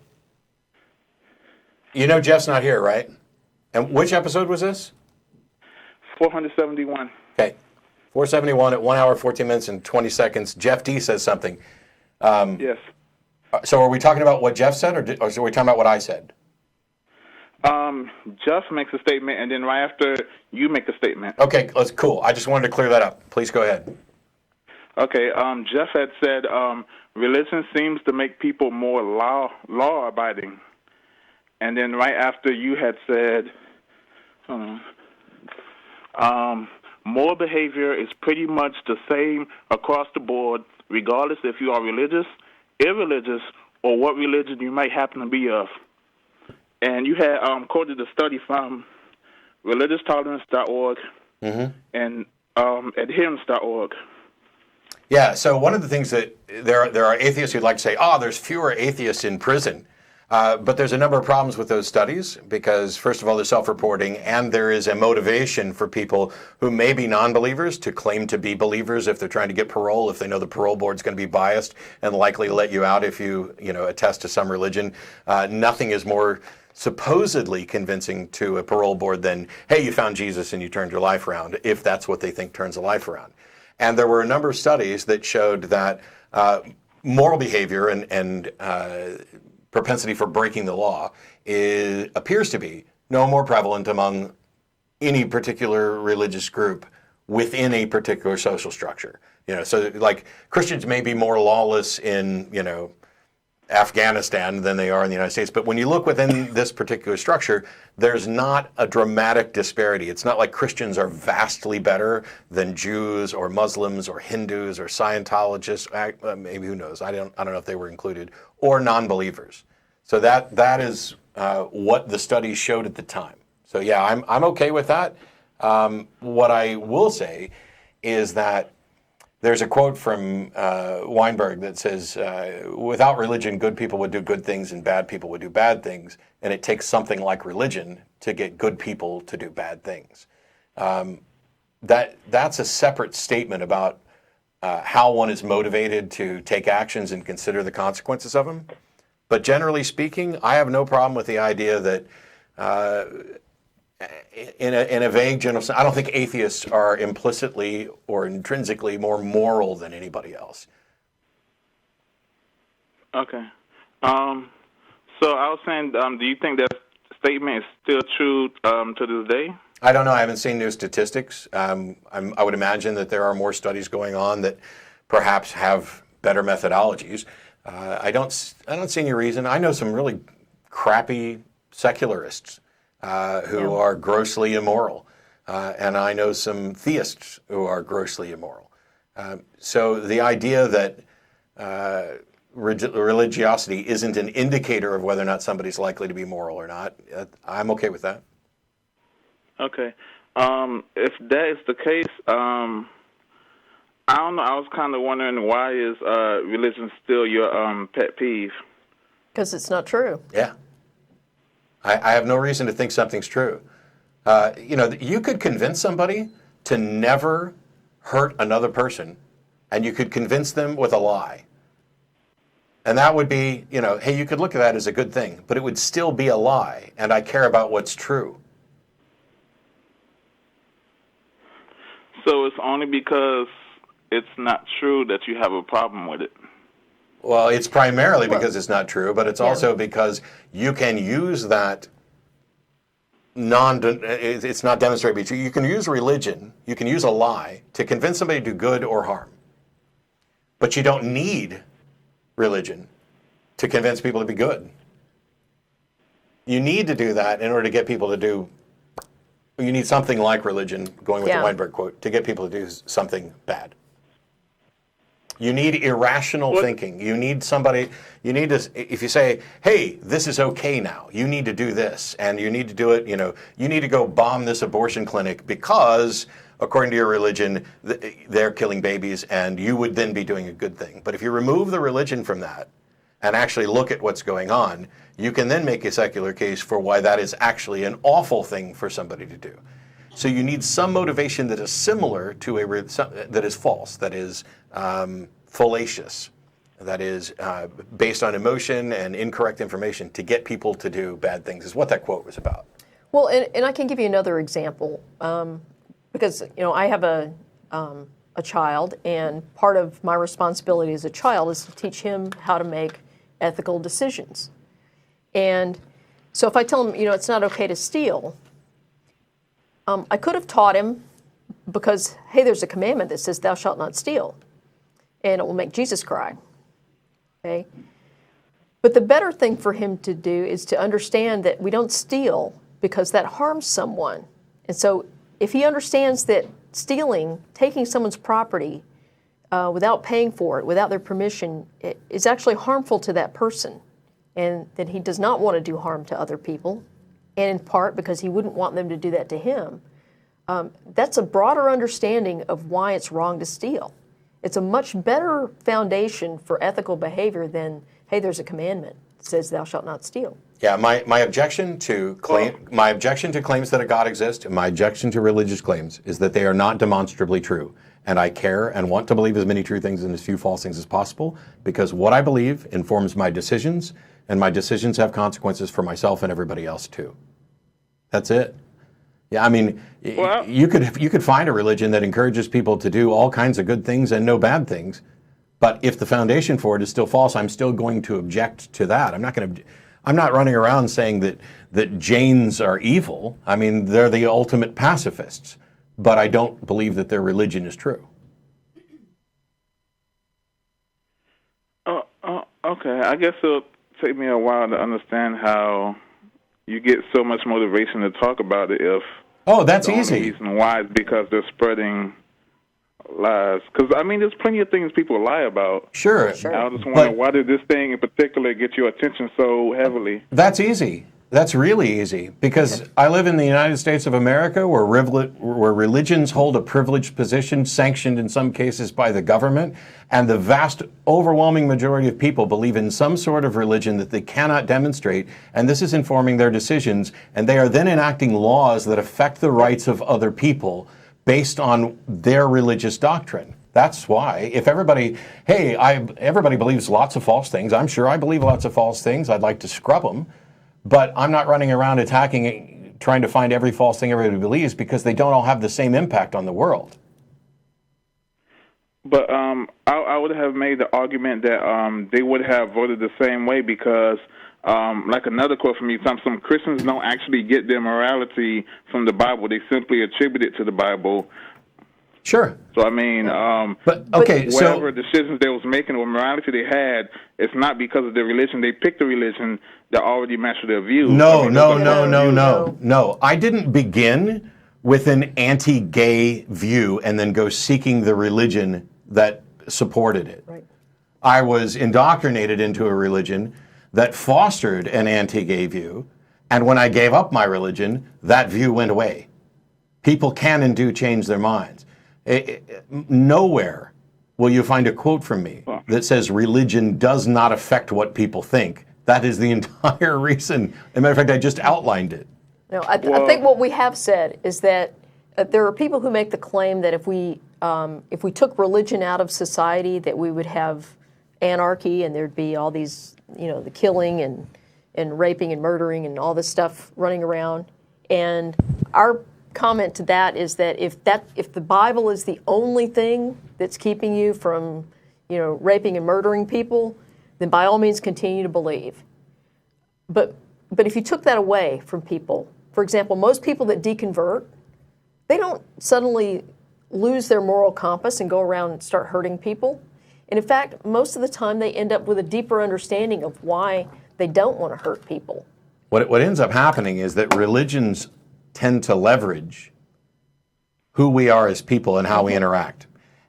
You know Jeff's not here, right? And which episode was this? 471. Okay. 471 at 1 hour, 14 minutes, and 20 seconds. Jeff D says something. Yes. So are we talking about what Jeff said, or are we talking about what I said? Jeff makes a statement, and then right after you make a statement. Okay, that's cool. I just wanted to clear that up. Please go ahead. Okay. Jeff had said religion seems to make people more law-abiding, and then right after you had said, moral behavior is pretty much the same across the board, regardless if you are religious, irreligious, or what religion you might happen to be of. And you had quoted a study from religioustolerance.org and adherence.org. Yeah, so one of the things that there are atheists who'd like to say, there's fewer atheists in prison. But there's a number of problems with those studies because, first of all, they're self-reporting, and there is a motivation for people who may be non-believers to claim to be believers if they're trying to get parole, if they know the parole board's going to be biased and likely to let you out if you attest to some religion. Nothing is more supposedly convincing to a parole board than, hey, you found Jesus and you turned your life around, if that's what they think turns a life around. And there were a number of studies that showed that moral behavior and propensity for breaking the law appears to be no more prevalent among any particular religious group within a particular social structure. So like Christians may be more lawless in, Afghanistan than they are in the United States. But when you look within this particular structure, there's not a dramatic disparity. It's not like Christians are vastly better than Jews or Muslims or Hindus or Scientologists. Maybe, who knows? I don't know if they were included, or non-believers. So that is what the studies showed at the time. So yeah, I'm okay with that. What I will say is that there's a quote from Weinberg that says, without religion, good people would do good things and bad people would do bad things. And it takes something like religion to get good people to do bad things. That's a separate statement about how one is motivated to take actions and consider the consequences of them. But generally speaking, I have no problem with the idea that in a vague general sense, I don't think atheists are implicitly or intrinsically more moral than anybody else. Okay. So I was saying, do you think that statement is still true to this day? I don't know. I haven't seen new statistics. I would imagine that there are more studies going on that perhaps have better methodologies. I don't see any reason. I know some really crappy secularists who are grossly immoral, and I know some theists who are grossly immoral. So the idea that religiosity isn't an indicator of whether or not somebody's likely to be moral or not, I'm okay with that. Okay. If that is the case, I don't know. I was kind of wondering, why is religion still your pet peeve? Because it's not true. Yeah. I have no reason to think something's true. You could convince somebody to never hurt another person, and you could convince them with a lie. And that would be, hey, you could look at that as a good thing, but it would still be a lie, and I care about what's true. So it's only because it's not true that you have a problem with it? Well, it's primarily because it's not true, but it's also because you can use that it's not demonstrated to be true. You can use religion, you can use a lie to convince somebody to do good or harm. But you don't need religion to convince people to be good. You need to do that in order to get people to do, you need something like religion, going with the Weinberg quote, to get people to do something bad. You need irrational thinking. You need somebody, if you say, hey, this is okay now, you need to do this, and you need to do it, you need to go bomb this abortion clinic because, according to your religion, they're killing babies, and you would then be doing a good thing. But if you remove the religion from that and actually look at what's going on, you can then make a secular case for why that is actually an awful thing for somebody to do. So you need some motivation that is similar to that is false, that is fallacious, that is based on emotion and incorrect information to get people to do bad things, is what that quote was about. Well, and I can give you another example, because I have a child, and part of my responsibility as a child is to teach him how to make ethical decisions. And so if I tell him, it's not okay to steal, I could have taught him because, hey, there's a commandment that says thou shalt not steal, and it will make Jesus cry. Okay? But the better thing for him to do is to understand that we don't steal because that harms someone. And so if he understands that stealing, taking someone's property without paying for it, without their permission, is actually harmful to that person, and that he does not want to do harm to other people, and in part because he wouldn't want them to do that to him, that's a broader understanding of why it's wrong to steal. It's a much better foundation for ethical behavior than, hey, there's a commandment that says thou shalt not steal. Yeah, my objection to claims that a God exists, and my objection to religious claims is that they are not demonstrably true. And I care and want to believe as many true things and as few false things as possible, because what I believe informs my decisions, and my decisions have consequences for myself and everybody else too. That's it. Yeah, I mean, you could find a religion that encourages people to do all kinds of good things and no bad things, but if the foundation for it is still false, I'm still going to object to that. I'm not running around saying that Jains are evil. I mean, they're the ultimate pacifists, but I don't believe that their religion is true. Okay. Okay, I guess it'll take me a while to understand how you get so much motivation to talk about it if Oh, that's the easy. only reason why is because they're spreading lies. Because, I mean, there's plenty of things people lie about. Sure. Sure. I just But- wonder, why did this thing in particular get your attention so heavily? That's easy. That's really easy because I live in the United States of America where religions hold a privileged position sanctioned in some cases by the government, and the vast overwhelming majority of people believe in some sort of religion that they cannot demonstrate, and this is informing their decisions, and they are then enacting laws that affect the rights of other people based on their religious doctrine. That's why, if everybody believes lots of false things, I'm sure I believe lots of false things, I'd like to scrub them, but I'm not running around attacking, trying to find every false thing everybody believes because they don't all have the same impact on the world. But I would have made the argument that they would have voted the same way because, like another quote from me, some Christians don't actually get their morality from the Bible. They simply attribute it to the Bible. Sure. So, I mean, whatever decisions they was making or morality they had, it's not because of their religion. They picked a religion that already matched their views. No. I didn't begin with an anti-gay view and then go seeking the religion that supported it. Right. I was indoctrinated into a religion that fostered an anti-gay view, and when I gave up my religion, that view went away. People can and do change their minds. Nowhere will you find a quote from me that says religion does not affect what people think. That is the entire reason. As a matter of fact, I just outlined it. No, I think what we have said is that there are people who make the claim that if we took religion out of society, that we would have anarchy and there'd be all these, the killing and raping and murdering and all this stuff running around. And our comment to that is that if the Bible is the only thing that's keeping you from, raping and murdering people, then by all means continue to believe. But if you took that away from people, for example, most people that deconvert, they don't suddenly lose their moral compass and go around and start hurting people. And in fact, most of the time they end up with a deeper understanding of why they don't want to hurt people. What ends up happening is that religions tend to leverage who we are as people and how we interact.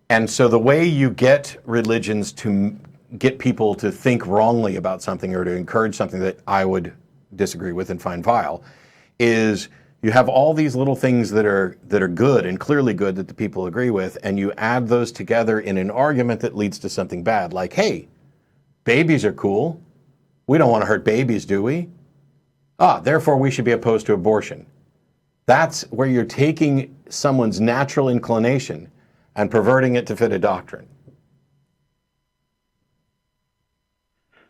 And so the way you get religions to get people to think wrongly about something or to encourage something that I would disagree with and find vile is you have all these little things that are good and clearly good that the people agree with, and you add those together in an argument that leads to something bad, like, hey, babies are cool. We don't want to hurt babies, do we? Therefore we should be opposed to abortion. That's where you're taking someone's natural inclination and perverting it to fit a doctrine.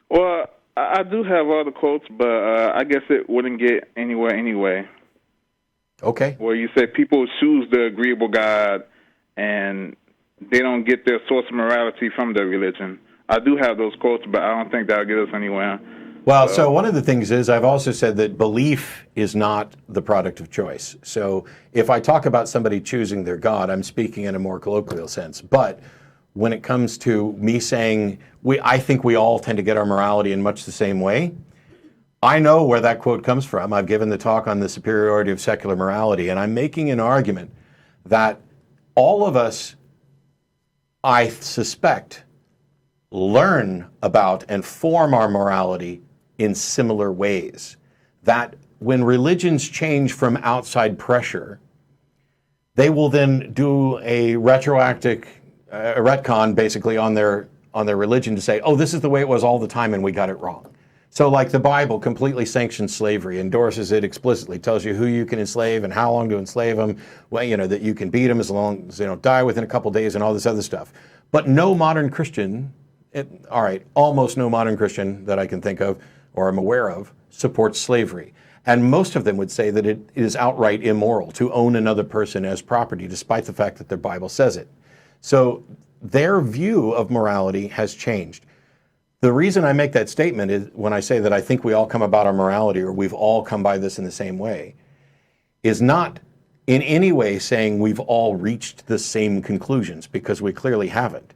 Well, I do have other quotes, but I guess it wouldn't get anywhere anyway. Okay. Where you say people choose the agreeable God and they don't get their source of morality from their religion. I do have those quotes, but I don't think that'll get us anywhere. Well, so one of the things is I've also said that belief is not the product of choice. So if I talk about somebody choosing their God, I'm speaking in a more colloquial sense. But when it comes to me saying I think we all tend to get our morality in much the same way, I know where that quote comes from. I've given the talk on the superiority of secular morality, and I'm making an argument that all of us, I suspect, learn about and form our morality in similar ways. That when religions change from outside pressure, they will then do a retcon basically on their religion to say, oh, this is the way it was all the time and we got it wrong. So like the Bible completely sanctions slavery, endorses it explicitly, tells you who you can enslave and how long to enslave them, well, that you can beat them as long as they don't die within a couple days and all this other stuff. But no modern Christian, almost no modern Christian that I can think of or am aware of supports slavery. And most of them would say that it is outright immoral to own another person as property, despite the fact that their Bible says it. So their view of morality has changed. The reason I make that statement is when I say that I think we all come about our morality or we've all come by this in the same way, is not in any way saying we've all reached the same conclusions, because we clearly haven't.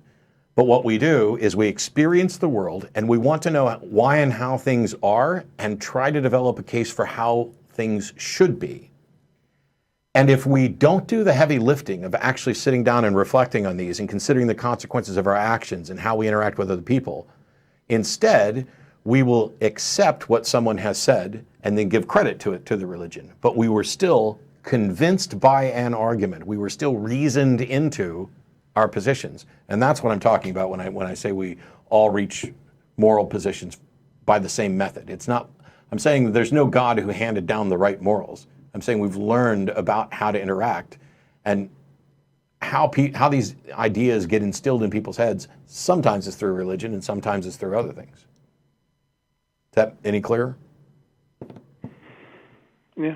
But what we do is we experience the world and we want to know why and how things are and try to develop a case for how things should be. And if we don't do the heavy lifting of actually sitting down and reflecting on these and considering the consequences of our actions and how we interact with other people, instead, we will accept what someone has said and then give credit to it, to the religion. But we were still convinced by an argument. We were still reasoned into our positions. And that's what I'm talking about when I say we all reach moral positions by the same method. It's not, I'm saying there's no God who handed down the right morals. I'm saying we've learned about how to interact and how these ideas get instilled in people's heads. Sometimes it's through religion and sometimes it's through other things. Is that any clearer? Yeah.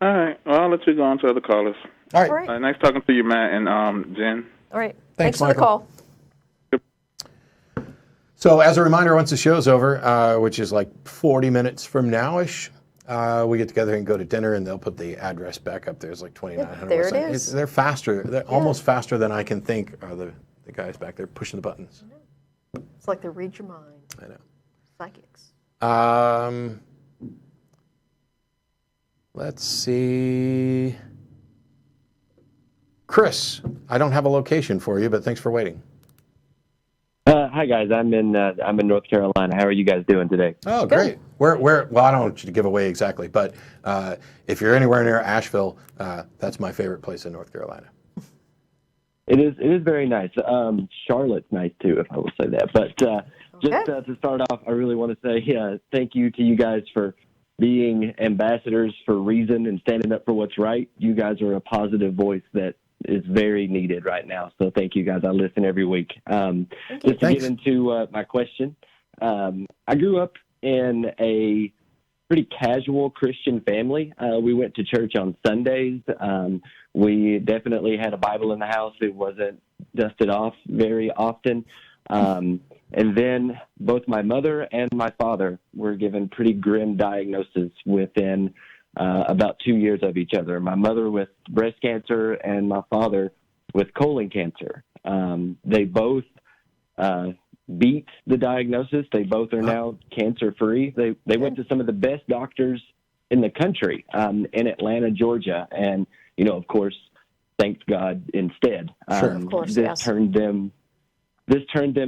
All right. Well, I'll let you go on to other callers. All right. All right. Nice talking to you, Matt and Jen. All right. Thanks, for the Michael. call. So as a reminder, once the show's over, which is like 40 minutes from now-ish, we get together and go to dinner, and they'll put the address back up there. It's like 2900. There it is. They're faster. They're almost faster than I can think are the guys back there pushing the buttons. It's like they read your mind. I know. Psychics. Let's see. Chris, I don't have a location for you, but thanks for waiting. Hi guys, I'm in North Carolina. How are you guys doing today? Oh, great. Where? Well, I don't want you to give away exactly, but if you're anywhere near Asheville, that's my favorite place in North Carolina. It is very nice. Charlotte's nice too, if I will say that. But just to start off, I really want to say thank you to you guys for being ambassadors for reason and standing up for what's right. You guys are a positive voice that is very needed right now. So thank you guys. I listen every week. Just to get into my question, I grew up in a pretty casual Christian family. We went to church on Sundays. We definitely had a Bible in the house. It wasn't dusted off very often. And then both my mother and my father were given pretty grim diagnoses within about 2 years of each other. My mother with breast cancer and my father with colon cancer. They both beat the diagnosis. They both are now cancer-free. They went to some of the best doctors in the country in Atlanta, Georgia. And, of course, thanked God instead. Sure. Of course, this turned them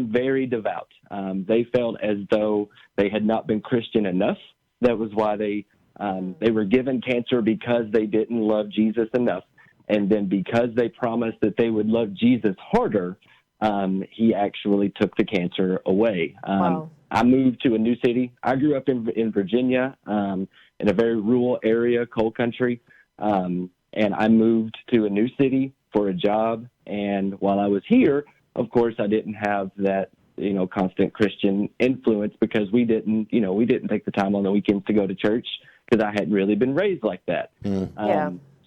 very devout. They felt as though they had not been Christian enough. That was why they were given cancer, because they didn't love Jesus enough. And then because they promised that they would love Jesus harder, he actually took the cancer away. Wow. I moved to a new city. I grew up in Virginia, in a very rural area, coal country. And I moved to a new city for a job. And while I was here, of course, I didn't have that, constant Christian influence, because we didn't take the time on the weekends to go to church, because I hadn't really been raised like that.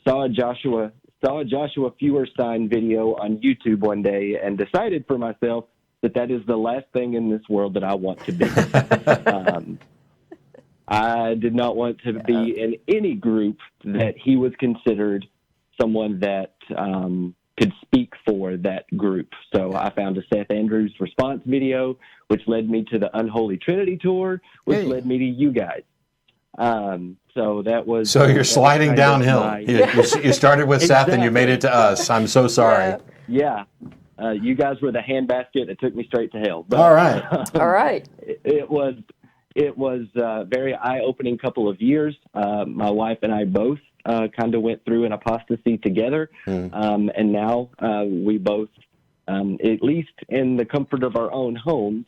Saw a Joshua Feuerstein video on YouTube one day and decided for myself that is the last thing in this world that I want to be. I did not want to be in any group that he was considered someone that could speak for that group. So I found a Seth Andrews response video, which led me to the Unholy Trinity tour, which led me to you guys. So that was. So you're sliding downhill. You started with Seth and you made it to us. I'm so sorry. Yeah. You guys were the handbasket that took me straight to hell. But, all right. All right. It was a very eye-opening couple of years. My wife and I both kind of went through an apostasy together. And now we both, at least in the comfort of our own homes,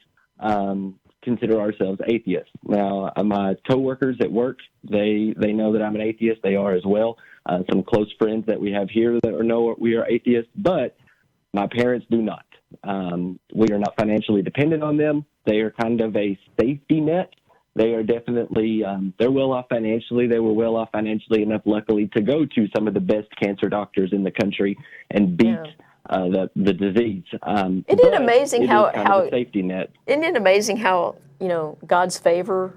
consider ourselves atheists. Now, my coworkers at work, they know that I'm an atheist. They are as well. Some close friends that we have here that know we are atheists, but my parents do not. We are not financially dependent on them. They are kind of a safety net. They are definitely, they're well off financially. They were well off financially enough, luckily, to go to some of the best cancer doctors in the country and beat the disease. Isn't it amazing how a safety net? Isn't it amazing how God's favor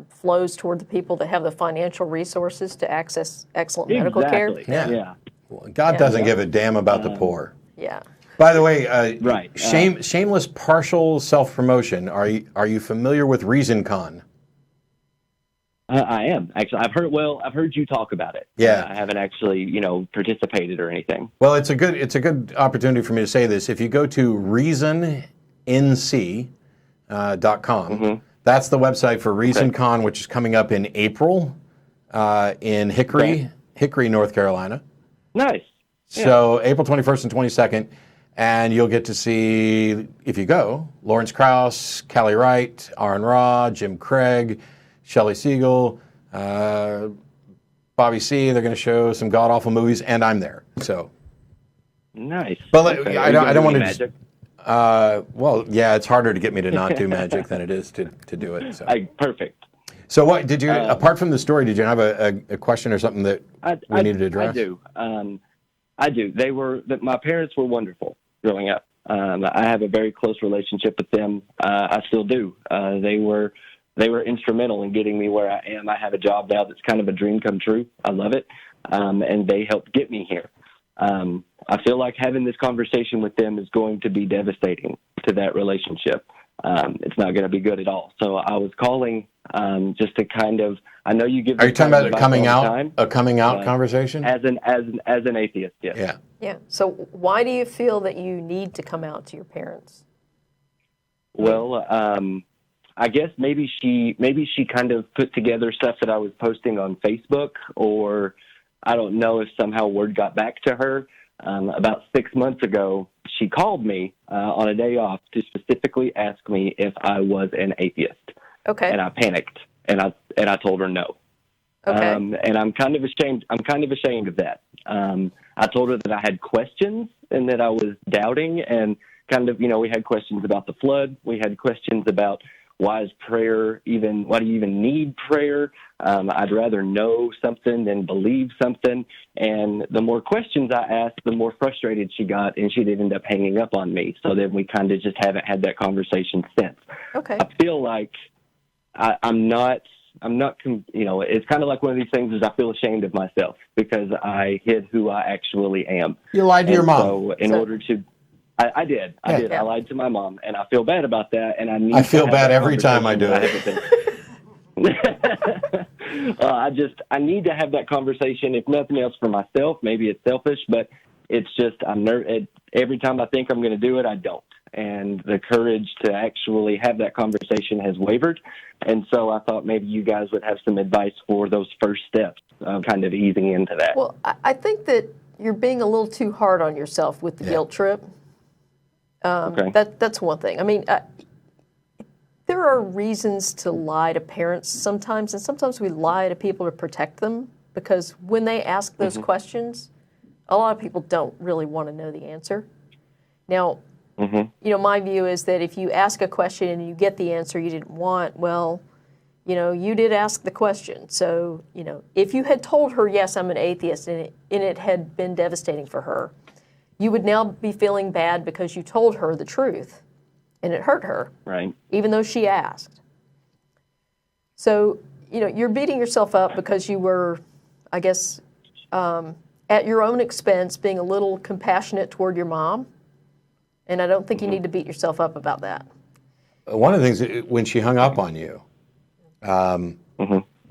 flows toward the people that have the financial resources to access excellent medical care? Yeah. Well, God doesn't give a damn about the poor. Yeah. By the way, Right. Shameless partial self-promotion. Are you familiar with ReasonCon? I am actually. I've heard you talk about it. Yeah. I haven't actually, participated or anything. Well, it's a good opportunity for me to say this. If you go to reasonnc.com, that's the website for ReasonCon, which is coming up in April in Hickory, North Carolina. Nice. So April 21st and 22nd, and you'll get to see, if you go, Lawrence Krauss, Callie Wright, Aaron Ra, Jim Craig, Shelley Siegel, Bobby C. They're going to show some god-awful movies, and I'm there. So nice. But Okay. I don't want to. Magic? Well, yeah, it's harder to get me to not do magic than it is to do it. So. Perfect. So what did you? Apart from the story, did you have a question or something that we needed to address? I do. I do. My parents were wonderful growing up. I have a very close relationship with them. I still do. They were instrumental in getting me where I am. I have a job now that's kind of a dream come true. I love it. And they helped get me here. I feel like having this conversation with them is going to be devastating to that relationship. It's not going to be good at all. So I was calling just to kind of. I know you give. Are you talking about a coming out conversation? As an atheist, yes. Yeah. Yeah. So why do you feel that you need to come out to your parents? Well, I guess maybe she kind of put together stuff that I was posting on Facebook, or I don't know if somehow word got back to her. About 6 months ago, she called me on a day off to specifically ask me if I was an atheist. Okay. And I panicked, and I told her no. Okay. And I'm kind of ashamed. I'm kind of ashamed of that. I told her that I had questions and that I was doubting, and kind of, we had questions about the flood. We had questions about why do you even need prayer? I'd rather know something than believe something. And the more questions I asked, the more frustrated she got, and she'd end up hanging up on me. So then we kind of just haven't had that conversation since. Okay. I feel like I'm not, it's kind of like one of these things is I feel ashamed of myself because I hid who I actually am. You lied to your mom. So in order to, I did. Yeah. I lied to my mom, and I feel bad about that. And I feel bad every time I do it. I need to have that conversation, if nothing else for myself. Maybe it's selfish, but it's just every time I think I'm going to do it, I don't. And the courage to actually have that conversation has wavered. And so I thought maybe you guys would have some advice for those first steps of kind of easing into that. Well, I think that you're being a little too hard on yourself with the guilt trip. Okay. That's one thing. I mean, there are reasons to lie to parents sometimes, and sometimes we lie to people to protect them because when they ask those questions, a lot of people don't really want to know the answer. Now, my view is that if you ask a question and you get the answer you didn't want, well, you did ask the question. So, if you had told her, yes, I'm an atheist, and it had been devastating for her, you would now be feeling bad because you told her the truth and it hurt her, right? Even though she asked. So, you're beating yourself up because you were, I guess, at your own expense, being a little compassionate toward your mom. And I don't think you need to beat yourself up about that. One of the things, when she hung up on you,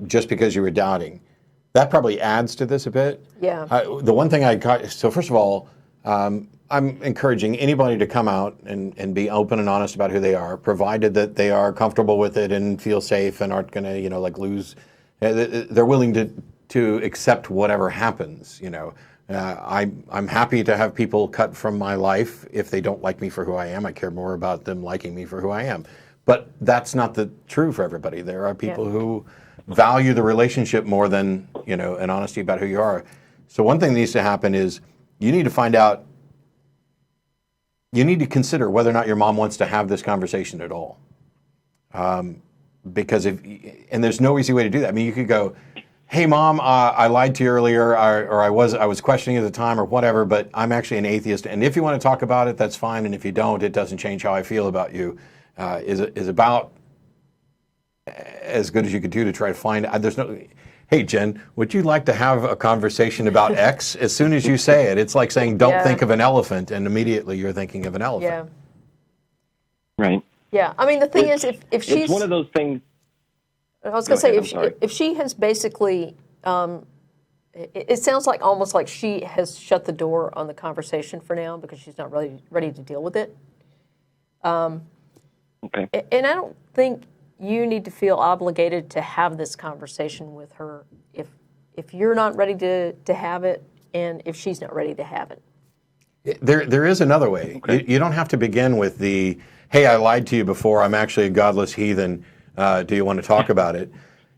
just because you were doubting, that probably adds to this a bit. Yeah. The one thing I got, so first of all, I'm encouraging anybody to come out and be open and honest about who they are, provided that they are comfortable with it and feel safe and aren't going to, lose. They're willing to accept whatever happens. I'm happy to have people cut from my life if they don't like me for who I am. I care more about them liking me for who I am. But that's not true for everybody. There are people who value the relationship more than an honesty about who you are. So one thing that needs to happen is, you need to find out, you need to consider whether or not your mom wants to have this conversation at all. Because and there's no easy way to do that. I mean, you could go, hey mom, I lied to you earlier, or I was questioning at the time or whatever, but I'm actually an atheist. And if you want to talk about it, that's fine. And if you don't, it doesn't change how I feel about you. Is about as good as you could do to try to find, hey, Jen, would you like to have a conversation about X? As soon as you say it, it's like saying, don't think of an elephant, and immediately you're thinking of an elephant. Yeah. Right. Yeah. I mean, the thing is, if she's... It's one of those things... I was going to say, if she has basically... it sounds like almost like she has shut the door on the conversation for now because she's not ready to deal with it. Okay. And I don't think you need to feel obligated to have this conversation with her if you're not ready to have it and if she's not ready to have it. There is another way. Okay. You don't have to begin with the, hey, I lied to you before, I'm actually a godless heathen, do you want to talk about it?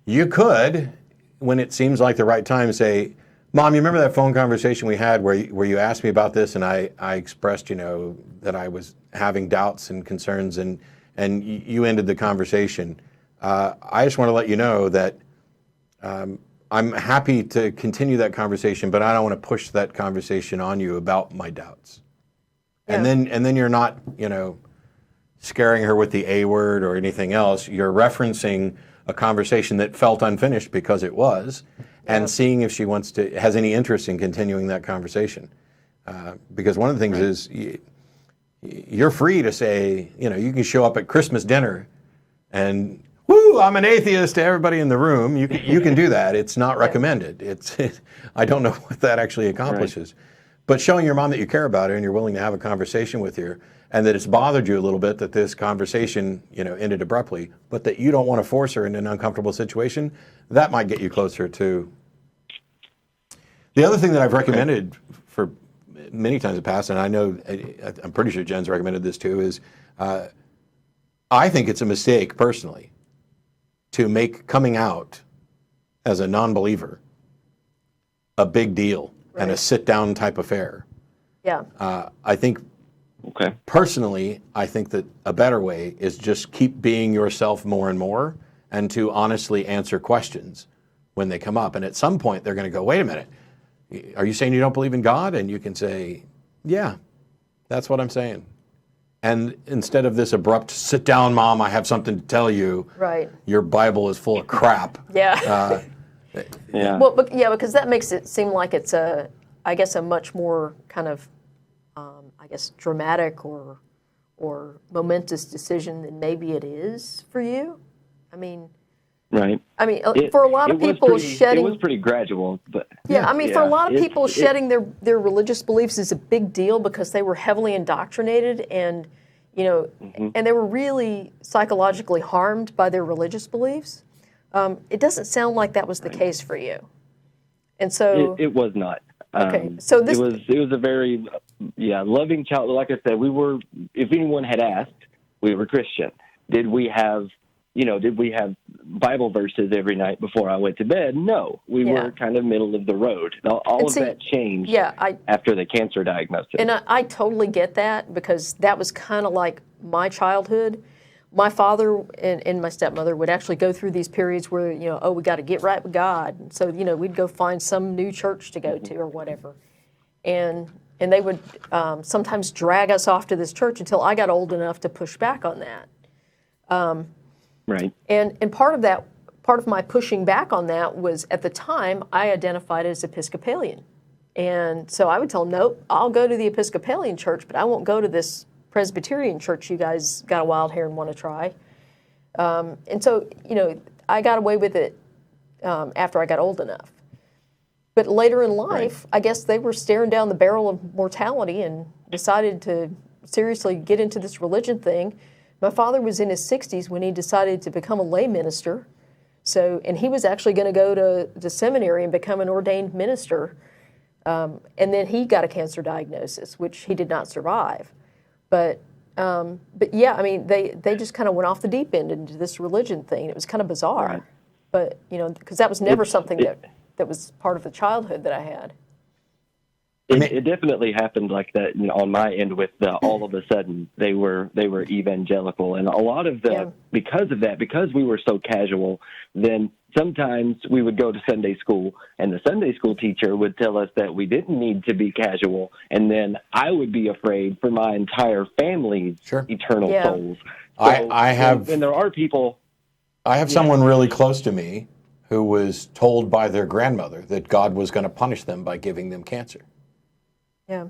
You could, when it seems like the right time, say, Mom, you remember that phone conversation we had where you asked me about this and I expressed, that I was having doubts and concerns and you ended the conversation. I just want to let you know that I'm happy to continue that conversation, but I don't want to push that conversation on you about my doubts. Yeah. And then you're not, scaring her with the A word or anything else. You're referencing a conversation that felt unfinished because it was, and seeing if she has any interest in continuing that conversation. Because one of the things is you're free to say, you can show up at Christmas dinner and, woo, I'm an atheist to everybody in the room. You can do that. It's not recommended. I don't know what that actually accomplishes. Right. But showing your mom that you care about her and you're willing to have a conversation with her and that it's bothered you a little bit that this conversation, ended abruptly, but that you don't want to force her in an uncomfortable situation, that might get you closer to. The other thing that I've recommended for many times in the past, and I know, I'm pretty sure Jen's recommended this too, is I think it's a mistake personally to make coming out as a non-believer a big deal and a sit-down type affair. Yeah. I think, personally, I think that a better way is just keep being yourself more and more and to honestly answer questions when they come up. And at some point, they're going to go, wait a minute, are you saying you don't believe in God? And you can say, yeah, that's what I'm saying. And instead of this abrupt, sit down, Mom, I have something to tell you. Right. Your Bible is full of crap. Yeah. Yeah. Well, because that makes it seem like it's a much more kind of, dramatic or momentous decision than maybe it is for you. I mean. Right. I mean, for a lot of people, shedding. It was pretty gradual, but. Yeah, I mean, for a lot of people, shedding their religious beliefs is a big deal because they were heavily indoctrinated and, and they were really psychologically harmed by their religious beliefs. It doesn't sound like that was the case for you, and so it was not. Okay, so this it was a very loving child. Like I said, we were. If anyone had asked, we were Christian. Did we have Bible verses every night before I went to bed? No, we were kind of middle of the road. All of that changed after the cancer diagnosis. And I totally get that because that was kind of like my childhood. My father and my stepmother would actually go through these periods where, we got to get right with God. And so, we'd go find some new church to go to or whatever. And they would sometimes drag us off to this church until I got old enough to push back on that. Right. And part of my pushing back on that was at the time I identified as Episcopalian. And so I would tell them, nope, I'll go to the Episcopalian church, but I won't go to this Presbyterian church you guys got a wild hair and want to try. And so, I got away with it after I got old enough. But later in life, I guess they were staring down the barrel of mortality and decided to seriously get into this religion thing. My father was in his 60s when he decided to become a lay minister. And he was actually going to go to seminary and become an ordained minister. And then he got a cancer diagnosis, which he did not survive. But yeah, I mean, they just kind of went off the deep end into this religion thing. It was kind of bizarre. Right. But, because that was never something that was part of the childhood that I had. It definitely happened like that on my end with all of a sudden they were evangelical. And a lot of because of that, because we were so casual, then sometimes we would go to Sunday school and the Sunday school teacher would tell us that we didn't need to be casual. And then I would be afraid for my entire family's eternal souls. So, I have, and there are people. I have someone really close to me who was told by their grandmother that God was going to punish them by giving them cancer. Yeah.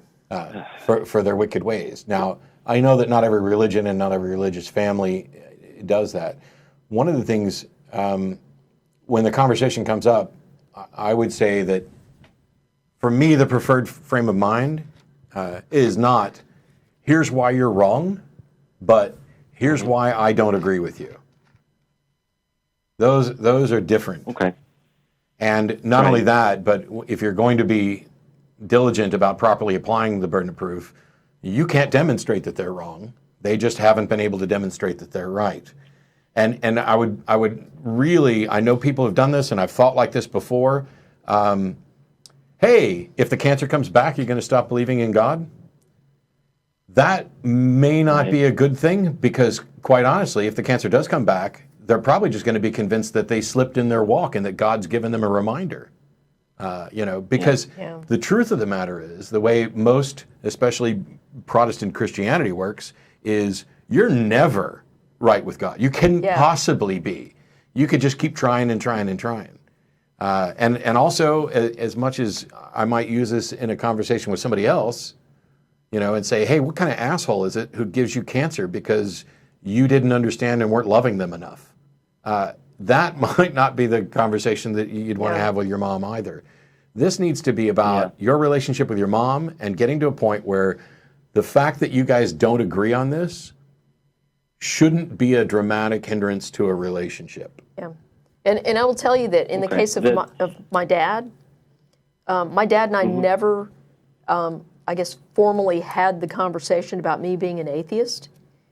For their wicked ways. Now, I know that not every religion and not every religious family does that. One of the things, when the conversation comes up, I would say that for me, the preferred frame of mind is not, here's why you're wrong, but here's why I don't agree with you. Those are different. Okay. And not Right. only that, but if you're going to be diligent about properly applying the burden of proof, you can't demonstrate that they're wrong. They just haven't been able to demonstrate that they're right. And I would really, I know people have done this, and I've thought like this before. Hey, if the cancer comes back, you're going to stop believing in God? That may not be a good thing, because quite honestly, if the cancer does come back, they're probably just going to be convinced that they slipped in their walk and that God's given them a reminder. Because the truth of the matter is, the way most, especially Protestant Christianity works, is you're never right with God. You couldn't possibly be. You could just keep trying and trying and trying. And also, as much as I might use this in a conversation with somebody else, and say, hey, what kind of asshole is it who gives you cancer because you didn't understand and weren't loving them enough? That might not be the conversation that you'd want to have with your mom either. This needs to be about your relationship with your mom and getting to a point where the fact that you guys don't agree on this shouldn't be a dramatic hindrance to a relationship. Yeah. And I will tell you that in the case of my dad and I never, I guess, formally had the conversation about me being an atheist.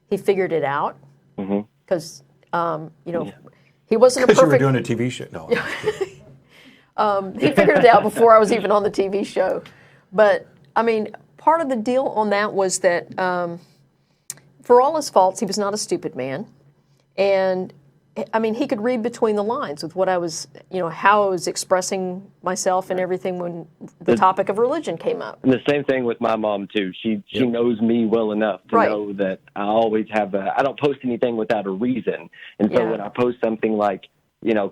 He figured it out because, he wasn't a perfect... Because you were doing a TV show. No. He figured it out before I was even on the TV show. But, I mean, part of the deal on that was that for all his faults, he was not a stupid man. And, I mean, he could read between the lines with what I was, how I was expressing myself and everything when the topic of religion came up. And the same thing with my mom, too. She knows me well enough to know that I always have I don't post anything without a reason. And so when I post something like,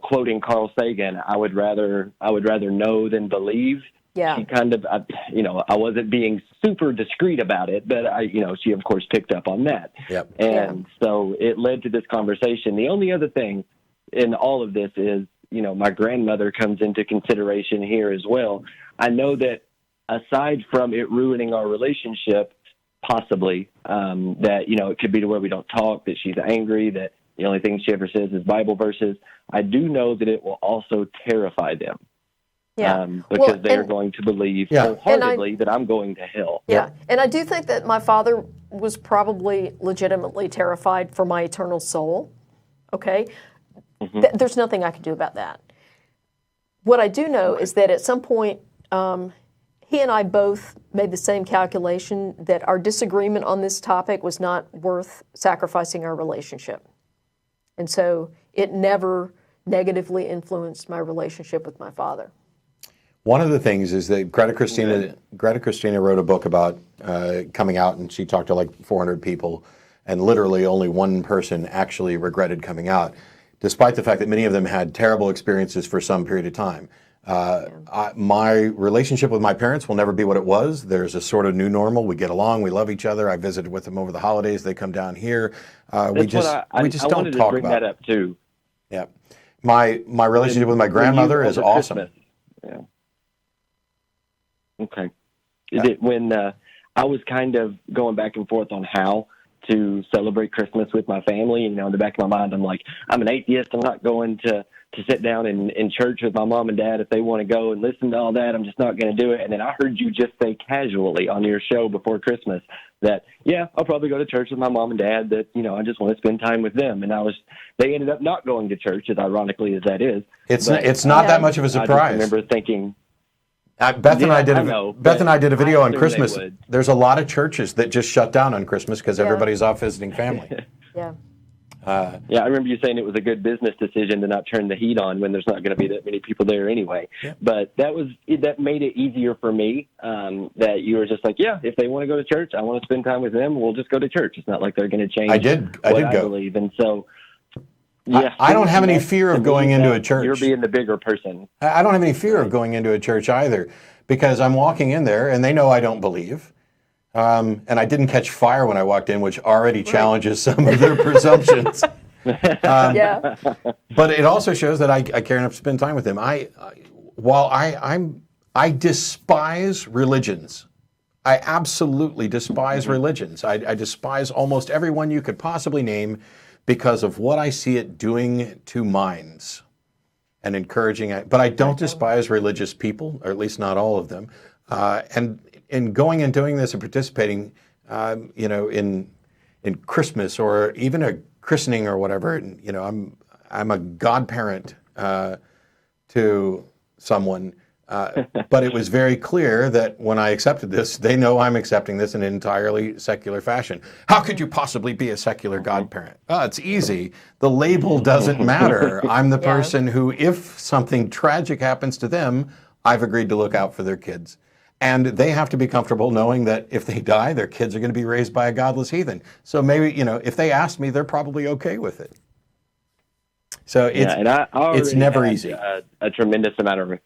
quoting Carl Sagan, I would rather know than believe. Yeah. She kind of, I wasn't being super discreet about it, but she of course picked up on that. Yep. And so it led to this conversation. The only other thing in all of this is, my grandmother comes into consideration here as well. I know that aside from it ruining our relationship, possibly, that, it could be to where we don't talk, that she's angry, that the only thing she ever says is Bible verses. I do know that it will also terrify them. Yeah. Because they are going to believe wholeheartedly that I'm going to hell. Yeah. And I do think that my father was probably legitimately terrified for my eternal soul. Okay? There's nothing I can do about that. What I do know is that at some point, he and I both made the same calculation that our disagreement on this topic was not worth sacrificing our relationship. And so it never negatively influenced my relationship with my father. One of the things is that Greta Christina wrote a book about coming out, and she talked to like 400 people, and literally only one person actually regretted coming out, despite the fact that many of them had terrible experiences for some period of time. My relationship with my parents will never be what it was. There's a sort of new normal. We get along. We love each other. I visited with them over the holidays. They come down here. We just don't talk about it. I wanted to bring that up too. Yeah, my relationship with my grandmother is awesome. Christmas. Yeah. Okay. Is it when I was kind of going back and forth on how to celebrate Christmas with my family, and in the back of my mind, I'm like, I'm an atheist. I'm not going to sit down in church with my mom and dad if they want to go and listen to all that. I'm just not going to do it. And then I heard you just say casually on your show before Christmas that, I'll probably go to church with my mom and dad, that, I just want to spend time with them. And they ended up not going to church, as ironically as that is. It's not that much of a surprise. I just remember thinking, Beth and I did a video on Christmas. There's a lot of churches that just shut down on Christmas because everybody's off visiting family. I remember you saying it was a good business decision to not turn the heat on when there's not going to be that many people there anyway. Yeah. But that made it easier for me, that you were just like, if they want to go to church, I want to spend time with them, we'll just go to church. It's not like they're going to change I did go. I believe. And so, Yeah, I don't have any fear of going into a church. You're being the bigger person. I don't have any fear of going into a church either, because I'm walking in there and they know I don't believe. And I didn't catch fire when I walked in, which already challenges some of their presumptions. Yeah. But it also shows that I care enough to spend time with them. While I despise religions. I absolutely despise religions. I despise almost everyone you could possibly name because of what I see it doing to minds and encouraging. But I don't despise religious people, or at least not all of them. And in going and doing this and participating, in Christmas or even a christening or whatever, I'm a godparent to someone. But it was very clear that when I accepted this, they know I'm accepting this in an entirely secular fashion. How could you possibly be a secular godparent? Oh, it's easy. The label doesn't matter. I'm the person who, if something tragic happens to them, I've agreed to look out for their kids. And they have to be comfortable knowing that if they die, their kids are going to be raised by a godless heathen. So maybe, if they ask me, they're probably okay with it. So it's never easy. A tremendous amount of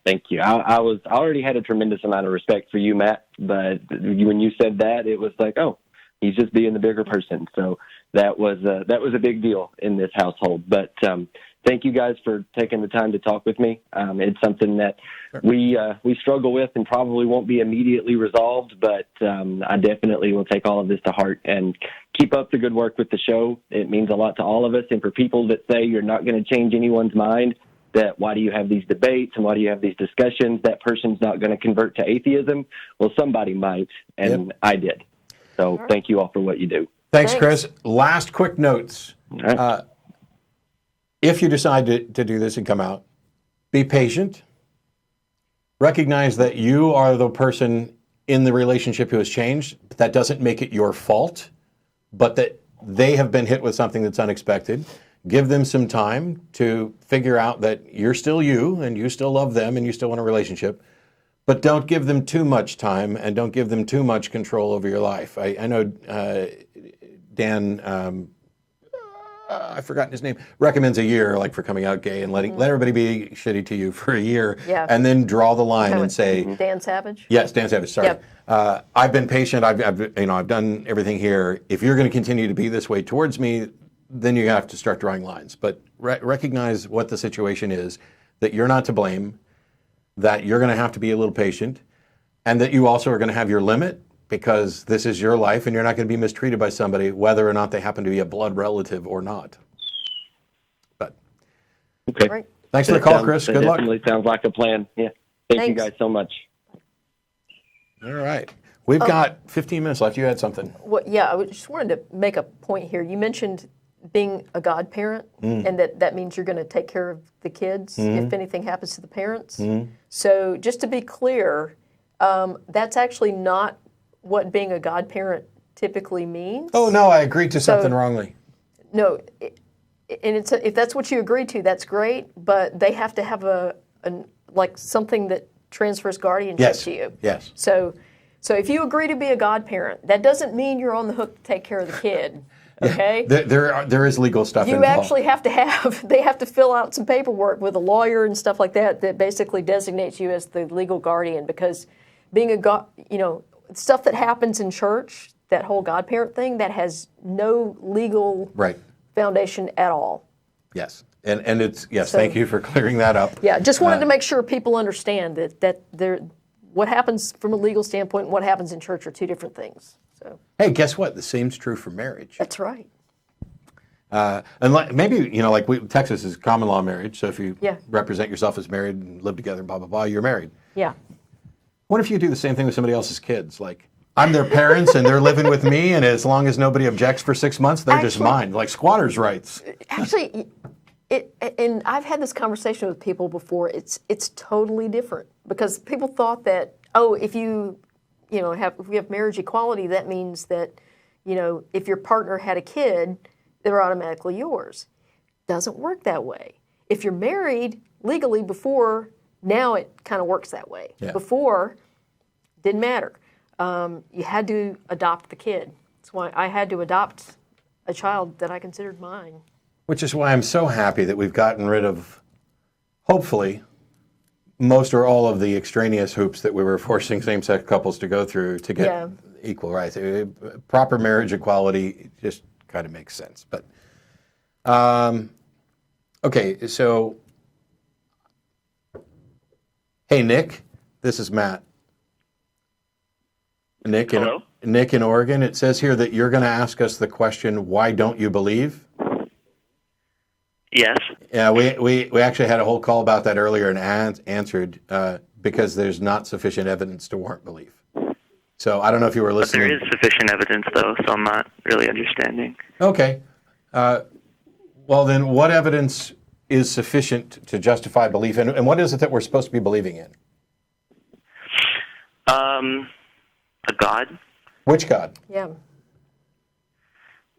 thank you. I already had a tremendous amount of respect for you, Matt. But when you said that, it was like, oh, he's just being the bigger person. So that was a big deal in this household. But thank you guys for taking the time to talk with me. It's something that we struggle with and probably won't be immediately resolved. But I definitely will take all of this to heart and keep up the good work with the show. It means a lot to all of us. And for people that say you're not going to change anyone's mind, that why do you have these debates and why do you have these discussions? That person's not going to convert to atheism. Well, somebody might, and I did. So thank you all for what you do. Thanks, Chris. Last quick notes. Right. If you decide to do this and come out, be patient. Recognize that you are the person in the relationship who has changed. That doesn't make it your fault, but that they have been hit with something that's unexpected. Give them some time to figure out that you're still you and you still love them and you still want a relationship, but don't give them too much time and don't give them too much control over your life. I know Dan, I've forgotten his name, recommends a year for coming out gay and let everybody be shitty to you for a year and then draw the line and say... Dan Savage? Yes, Dan Savage, sorry. Yep. I've been patient, I've done everything here. If you're going to continue to be this way towards me, then you have to start drawing lines. But recognize what the situation is, that you're not to blame, that you're going to have to be a little patient, and that you also are going to have your limit because this is your life and you're not going to be mistreated by somebody, whether or not they happen to be a blood relative or not. But okay. Right. Thanks for the call, Chris. Good luck. Definitely sounds like a plan. Yeah. Thank you guys so much. All right. We've got 15 minutes left. You had something. Well, yeah, I just wanted to make a point here. You mentioned being a godparent, and that means you're going to take care of the kids if anything happens to the parents. So just to be clear, that's actually not what being a godparent typically means. Oh, no, I agreed to something wrongly. No, and if that's what you agree to, that's great, but they have to have something that transfers guardianship to you. Yes. So if you agree to be a godparent, that doesn't mean you're on the hook to take care of the kid. Okay. There is legal stuff involved. You actually they have to fill out some paperwork with a lawyer and stuff like that basically designates you as the legal guardian, because being stuff that happens in church, that whole godparent thing, that has no legal foundation at all. Yes. And it's, thank you for clearing that up. Yeah, just wanted to make sure people understand that what happens from a legal standpoint and what happens in church are two different things. So. Hey, guess what? The same's true for marriage. That's right. And maybe, Texas is common law marriage, so if you represent yourself as married and live together and blah, blah, blah, you're married. Yeah. What if you do the same thing with somebody else's kids? Like, I'm their parents and they're living with me, and as long as nobody objects for 6 months, they're just mine, like squatters' rights. Actually, and I've had this conversation with people before. It's totally different, because people thought that, if we have marriage equality, that means that, if your partner had a kid, they're automatically yours. Doesn't work that way. If you're married legally before, now it kind of works that way. Yeah. Before, didn't matter. You had to adopt the kid. That's why I had to adopt a child that I considered mine. Which is why I'm so happy that we've gotten rid of, hopefully, most or all of the extraneous hoops that we were forcing same-sex couples to go through to get equal rights. Proper marriage equality just kind of makes sense. But okay, so hey, Nick, this is Matt. Nick in Oregon. It says here that you're going to ask us the question, why don't you believe? Yes. Yeah, we actually had a whole call about that earlier and answered because there's not sufficient evidence to warrant belief. So I don't know if you were listening. But there is sufficient evidence, though, so I'm not really understanding. Okay. Well, then what evidence is sufficient to justify belief, and what is it that we're supposed to be believing in? A God. Which God? Yeah.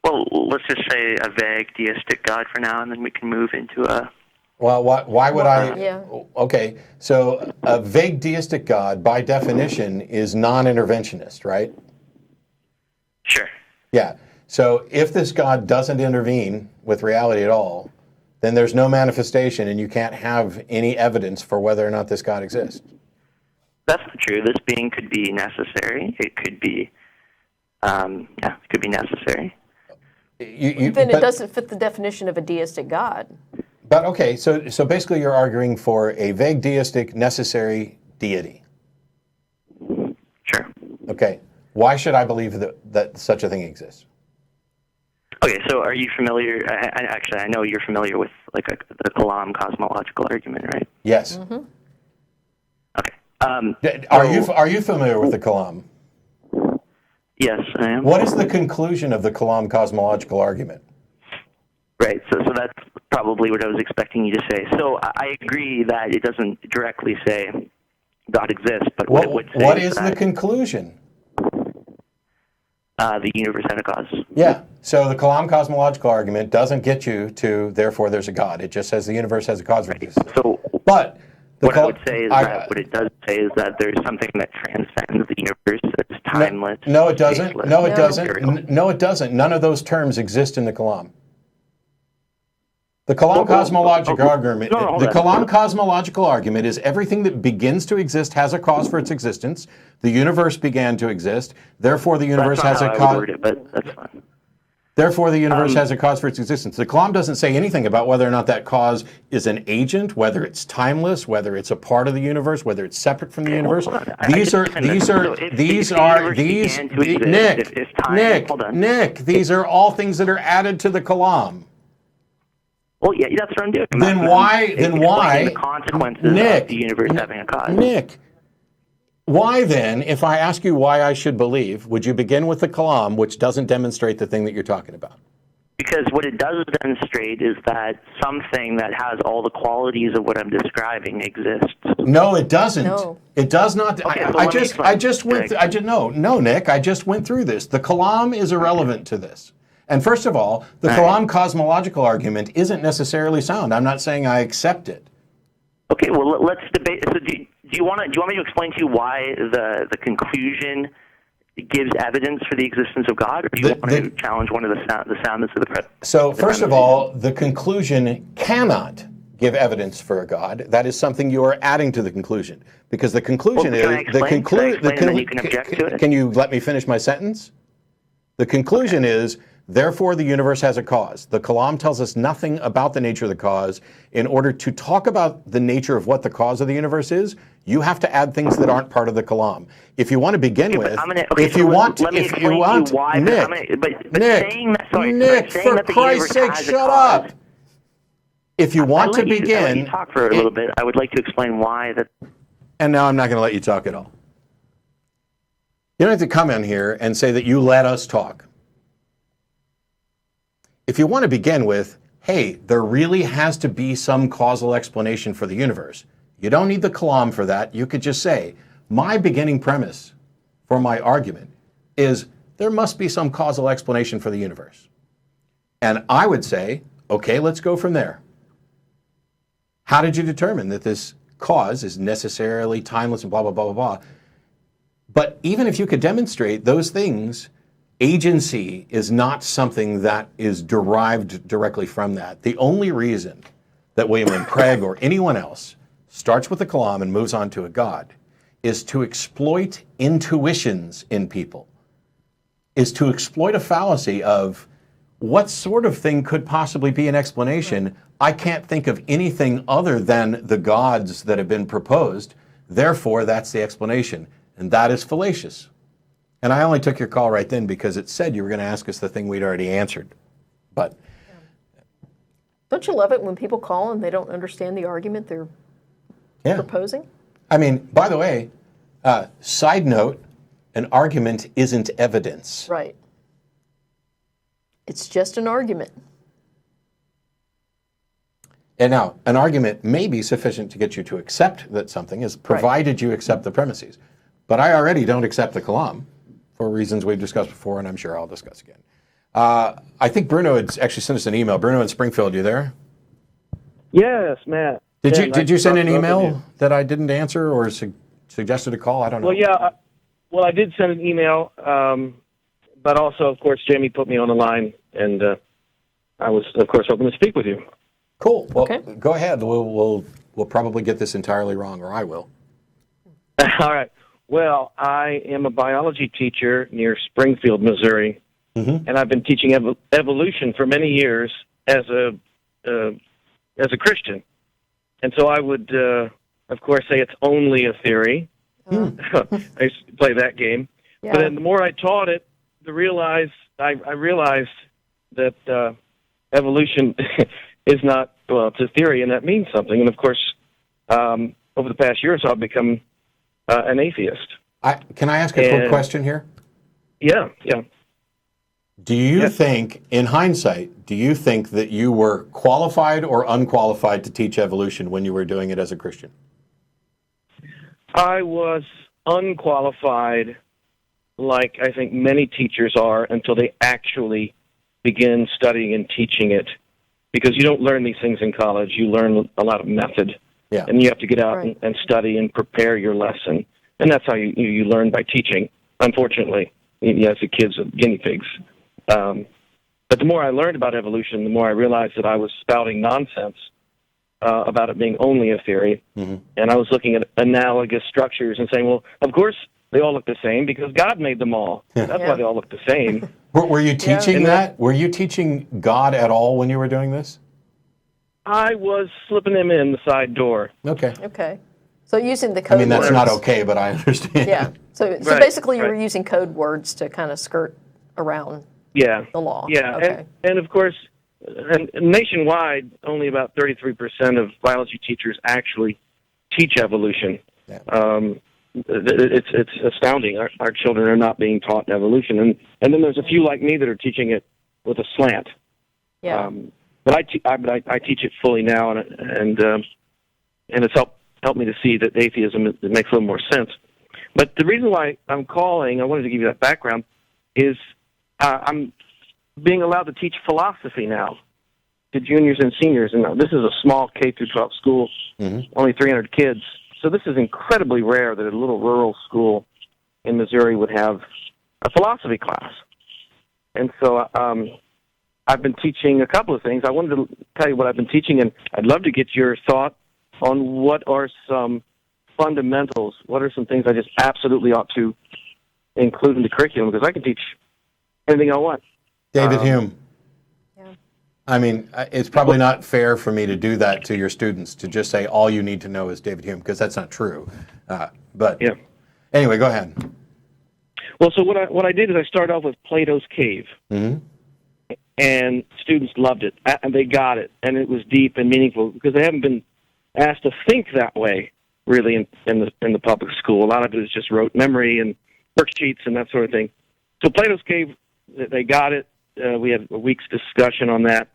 Well, let's just say a vague deistic God for now, and then we can move into a... Well, why would I? Yeah. Okay, so a vague deistic God, by definition, is non-interventionist, right? Sure. Yeah. So if this God doesn't intervene with reality at all, then there's no manifestation, and you can't have any evidence for whether or not this God exists. That's true. This being could be necessary. It could be, it could be necessary. Then it doesn't fit the definition of a deistic God. But okay, so basically you're arguing for a vague deistic necessary deity. Sure. Okay. Why should I believe that such a thing exists? Okay, so are you familiar? I know you're familiar with the Kalam cosmological argument, right? Yes. Mm-hmm. Okay. Are you familiar with the Kalam? Yes, I am. What is the conclusion of the Kalam cosmological argument? Right, so that's probably what I was expecting you to say. So I agree that it doesn't directly say God exists, but what it would say what is the conclusion? The universe had a cause. Yeah, so the Kalam cosmological argument doesn't get you to, therefore there's a God. It just says the universe has a cause for existence. So but what I would say is that what it does say is that there's something that transcends the universe that's timeless. No, it doesn't. Faceless, No, it doesn't. material. No, it doesn't. None of those terms exist in the Kalam. The Kalam cosmological argument. The Kalam cosmological argument is everything that begins to exist has a cause for its existence. The universe began to exist. Therefore, the universe has a cause. But that's fine. Therefore, the universe has a cause for its existence. The Kalam doesn't say anything about whether or not that cause is an agent, whether it's timeless, whether it's a part of the universe, whether it's separate from the universe. These are all things that are added to the Kalam. Well, yeah, that's what I'm doing. Then why? The consequences of the universe having a cause. Nick, why then, if I ask you why I should believe, would you begin with the Kalam, which doesn't demonstrate the thing that you're talking about? Because what it does demonstrate is that something that has all the qualities of what I'm describing exists. No, it doesn't. No. It does not. Okay, No, Nick, I just went through this. The Kalam is irrelevant to this. And first of all, the Kalam cosmological argument isn't necessarily sound. I'm not saying I accept it. Okay, well, let's debate. So do you want me to explain to you why the conclusion gives evidence for the existence of God, or do you want to challenge one of the soundness of the present? So first of all, the conclusion cannot give evidence for a God. That is something you are adding to the conclusion, because the conclusion is the conclusion. Can you let me finish my sentence? The conclusion is, therefore, the universe has a cause. The Kalam tells us nothing about the nature of the cause. In order to talk about the nature of what the cause of the universe is, you have to add things that aren't part of the Kalam. If you want to begin with, Nick, for Christ's sake, shut up. If you want to begin, I'll let you talk for a little bit. I would like to explain why that. And now I'm not going to let you talk at all. You don't have to come in here and say that you let us talk. If you want to begin with, hey, there really has to be some causal explanation for the universe. You don't need the Kalam for that. You could just say, my beginning premise for my argument is there must be some causal explanation for the universe. And I would say, okay, let's go from there. How did you determine that this cause is necessarily timeless and blah, blah, blah, blah, blah? But even if you could demonstrate those things, agency is not something that is derived directly from that. The only reason that William Lane Craig or anyone else starts with the Kalam and moves on to a God is to exploit intuitions in people, is to exploit a fallacy of what sort of thing could possibly be an explanation. I can't think of anything other than the gods that have been proposed, therefore that's the explanation. And that is fallacious. And I only took your call right then because it said you were going to ask us the thing we'd already answered. But don't you love it when people call and they don't understand the argument they're proposing? I mean, by the way, side note, an argument isn't evidence. Right. It's just an argument. And now, an argument may be sufficient to get you to accept that something is, provided you accept the premises. But I already don't accept the Kalam for reasons we've discussed before, and I'm sure I'll discuss again. I think Bruno had actually sent us an email. Bruno in Springfield, you there? Yes, Matt. Did you send an email that I didn't answer or suggested a call? I don't know. Well, yeah. I did send an email, but also, of course, Jamie put me on the line, and I was, of course, hoping to speak with you. Cool. Well, okay. Go ahead. We'll probably get this entirely wrong, or I will. All right. Well, I am a biology teacher near Springfield, Missouri, and I've been teaching evolution for many years as a Christian. And so I would, of course, say it's only a theory. I used to play that game. Yeah. But then the more I taught it, I realized that evolution is not, well, it's a theory, and that means something. And, of course, over the past year or so, I've become an atheist. Can I ask a quick question here? Yeah. Do you think, in hindsight, do you think that you were qualified or unqualified to teach evolution when you were doing it as a Christian? I was unqualified, like I think many teachers are, until they actually begin studying and teaching it. Because you don't learn these things in college. You learn a lot of method. Yeah. And you have to get out and study and prepare your lesson. And that's how you learn, by teaching, unfortunately. Yes, the kids are guinea pigs. But the more I learned about evolution, the more I realized that I was spouting nonsense about it being only a theory. And I was looking at analogous structures and saying, well, of course they all look the same because God made them all. That's why they all look the same. Were you teaching that? Were you teaching God at all when you were doing this? I was slipping him in the side door. Okay. So using the code words. I mean, that's not okay, but I understand. Yeah. So basically you were using code words to kind of skirt around the law. Yeah. Okay. And of course, and nationwide, only about 33% of biology teachers actually teach evolution. Yeah. It's astounding. Our children are not being taught evolution. And then there's a few like me that are teaching it with a slant. Yeah. But I teach it fully now, and it's helped me to see that atheism, it makes a little more sense. But the reason why I'm calling, I wanted to give you that background, is I'm being allowed to teach philosophy now to juniors and seniors. And this is a small K-12 school, only 300 kids. So this is incredibly rare that a little rural school in Missouri would have a philosophy class. And so I've been teaching a couple of things. I wanted to tell you what I've been teaching, and I'd love to get your thought on what are some fundamentals, what are some things I just absolutely ought to include in the curriculum, because I can teach anything I want. David Hume. Yeah. I mean, it's probably not fair for me to do that to your students, to just say all you need to know is David Hume, because that's not true. But anyway, go ahead. Well, so what I did is I started off with Plato's Cave. And students loved it, and they got it, and it was deep and meaningful because they haven't been asked to think that way really in the public school. A lot of it is just rote memory and worksheets and that sort of thing. So Plato's Cave, they got it. We had a week's discussion on that.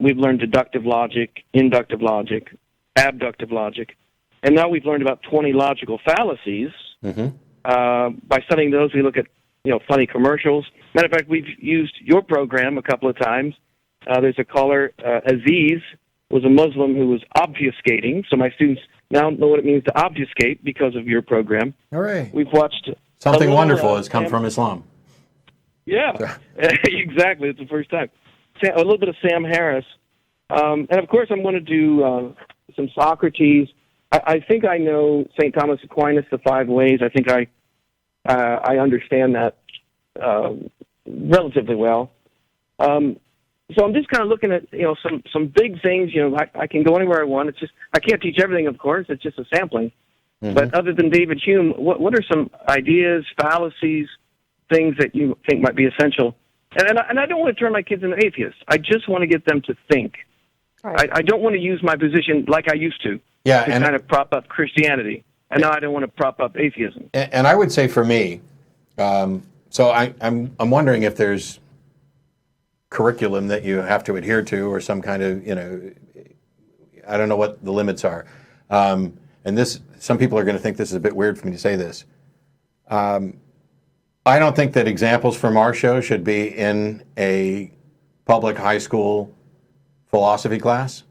We've learned deductive logic, inductive logic, abductive logic, and now we've learned about 20 logical fallacies. By studying those, we look at funny commercials. Matter of fact, we've used your program a couple of times. There's a caller, Aziz, was a Muslim who was obfuscating. So my students now know what it means to obfuscate because of your program. Hooray. We've watched... Something wonderful has come from Islam. Yeah, exactly. It's the first time. A little bit of Sam Harris. And, of course, I'm going to do some Socrates. I think I know St. Thomas Aquinas, the 5 ways. I think I understand that relatively well. So I'm just kind of looking at, some big things. I can go anywhere I want. It's just I can't teach everything, of course. It's just a sampling. Mm-hmm. But other than David Hume, what are some ideas, fallacies, things that you think might be essential? And I don't want to turn my kids into atheists. I just want to get them to think. Right. I don't want to use my position like I used to kind of prop up Christianity. And now I don't want to prop up atheism. And I would say for me, so I'm wondering if there's curriculum that you have to adhere to or some kind of, I don't know what the limits are. And some people are going to think this is a bit weird for me to say this. I don't think that examples from our show should be in a public high school philosophy class.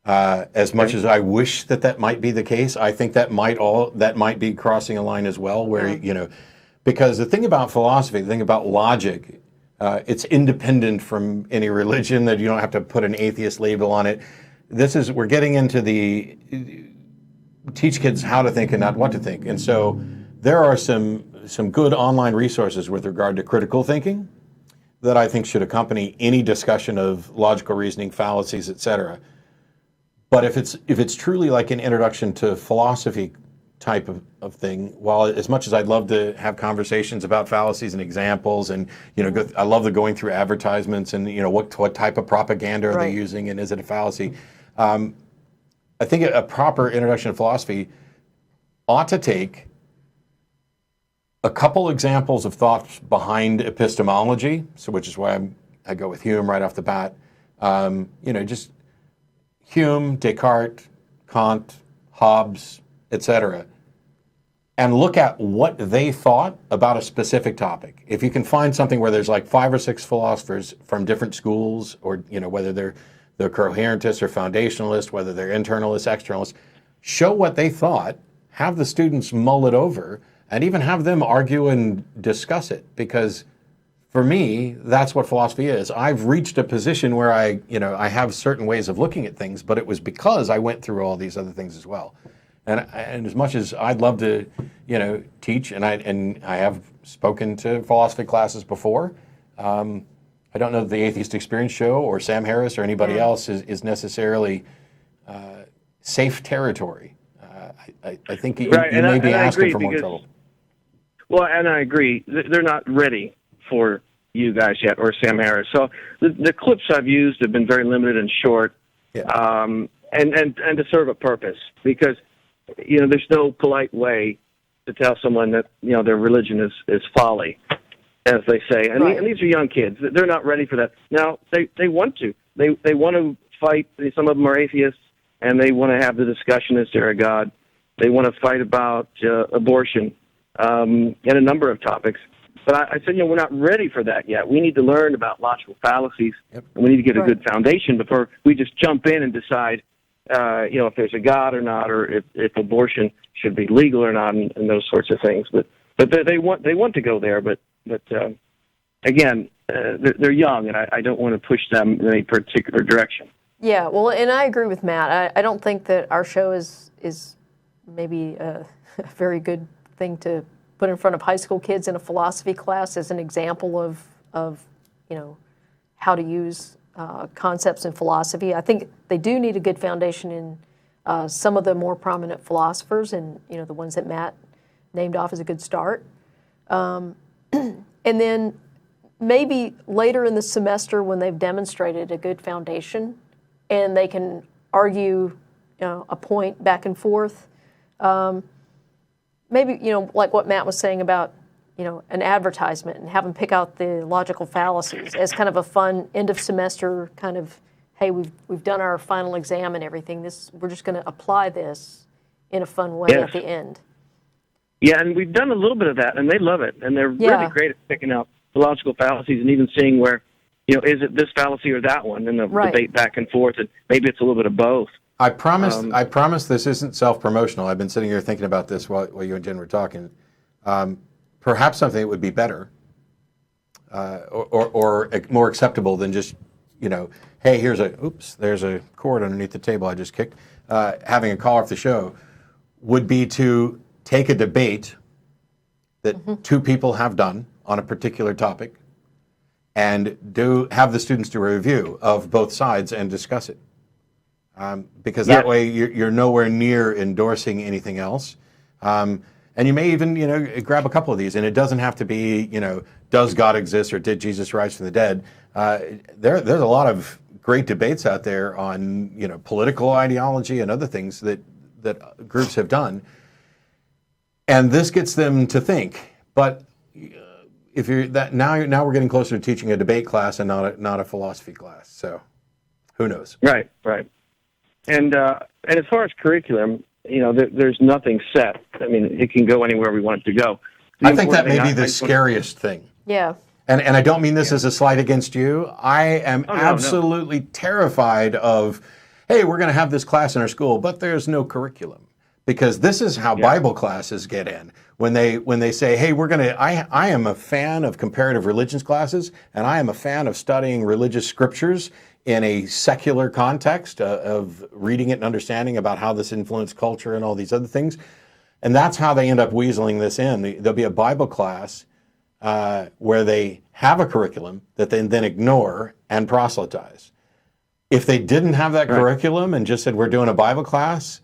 As much as I wish that might be the case, I think that might be crossing a line as well, where because the thing about philosophy, the thing about logic, it's independent from any religion. That you don't have to put an atheist label on it. We're getting into the teach kids how to think and not what to think, and so there are some good online resources with regard to critical thinking that I think should accompany any discussion of logical reasoning, fallacies, etc. But if it's truly like an introduction to philosophy type of thing, while as much as I'd love to have conversations about fallacies and examples, and I love the going through advertisements and what type of propaganda are they using and is it a fallacy? I think a proper introduction to philosophy ought to take a couple examples of thoughts behind epistemology, which is why I go with Hume right off the bat. Just Hume, Descartes, Kant, Hobbes, etc., and look at what they thought about a specific topic. If you can find something where there's like 5 or 6 philosophers from different schools, or whether they're coherentists or foundationalists, whether they're internalists, externalists, show what they thought, have the students mull it over, and even have them argue and discuss it. Because for me, that's what philosophy is. I've reached a position where I have certain ways of looking at things, but it was because I went through all these other things as well. And as much as I'd love to, teach, and I have spoken to philosophy classes before, I don't know that the Atheist Experience show or Sam Harris or anybody else is necessarily safe territory. I think you may be asking for more trouble. Well, and I agree. They're not ready for you guys yet, or Sam Harris. So the clips I've used have been very limited and short, and to serve a purpose. Because there's no polite way to tell someone that their religion is folly, as they say. And, and these are young kids. They're not ready for that. Now they want to. They want to fight. Some of them are atheists, and they want to have the discussion: is there a God? They want to fight about abortion. And a number of topics. But I said, we're not ready for that yet. We need to learn about logical fallacies, and we need to get a good foundation before we just jump in and decide, if there's a God or not, or if abortion should be legal or not, and those sorts of things. But they want to go there. But again, they're young, and I don't want to push them in any particular direction. Yeah, well, and I agree with Matt. I don't think that our show is maybe a very good thing to put in front of high school kids in a philosophy class as an example of how to use concepts in philosophy. I think they do need a good foundation in some of the more prominent philosophers, and the ones that Matt named off as a good start. And then maybe later in the semester, when they've demonstrated a good foundation and they can argue a point back and forth, maybe, like what Matt was saying about, an advertisement, and have them pick out the logical fallacies as kind of a fun end of semester kind of, hey, we've done our final exam and everything. We're just going to apply this in a fun way at the end. Yeah, and we've done a little bit of that, and they love it. And they're really great at picking out the logical fallacies and even seeing where, is it this fallacy or that one, and the debate back and forth, and maybe it's a little bit of both. I promise this isn't self-promotional. I've been sitting here thinking about this while you and Jenn were talking. Perhaps something that would be better or more acceptable than just, hey, there's a cord underneath the table I just kicked. Having a call off the show would be to take a debate that two people have done on a particular topic and have the students do a review of both sides and discuss it. Because that way you're nowhere near endorsing anything else. And you may even, grab a couple of these, and it doesn't have to be, does God exist or did Jesus rise from the dead? There's a lot of great debates out there on, political ideology and other things that groups have done. And this gets them to think. But if you're that now we're getting closer to teaching a debate class and not a philosophy class. So who knows? Right. And as far as curriculum, there's nothing set. I mean, it can go anywhere we want it to go. I think that may be the scariest thing. Yeah. And I don't mean this as a slight against you. I am absolutely terrified of, hey, we're going to have this class in our school, but there's no curriculum. Because this is how Bible classes get in. When they say, hey, I am a fan of comparative religions classes, and I am a fan of studying religious scriptures in a secular context of reading it and understanding about how this influenced culture and all these other things. And that's how they end up weaseling this in. There'll be a Bible class where they have a curriculum that they then ignore and proselytize. If they didn't have that curriculum and just said, we're doing a Bible class,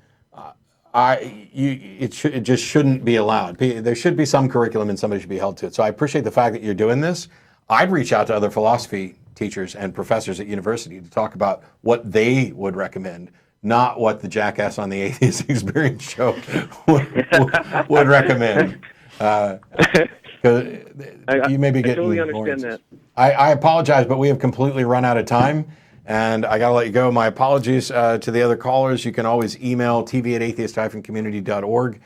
it just shouldn't be allowed. There should be some curriculum and somebody should be held to it. So I appreciate the fact that you're doing this. I'd reach out to other philosophy teachers and professors at university to talk about what they would recommend, not what the jackass on the Atheist Experience show would recommend. You may be getting I totally understand that. I apologize, but we have completely run out of time. And I got to let you go. My apologies to the other callers. You can always email tv@atheist-community.org,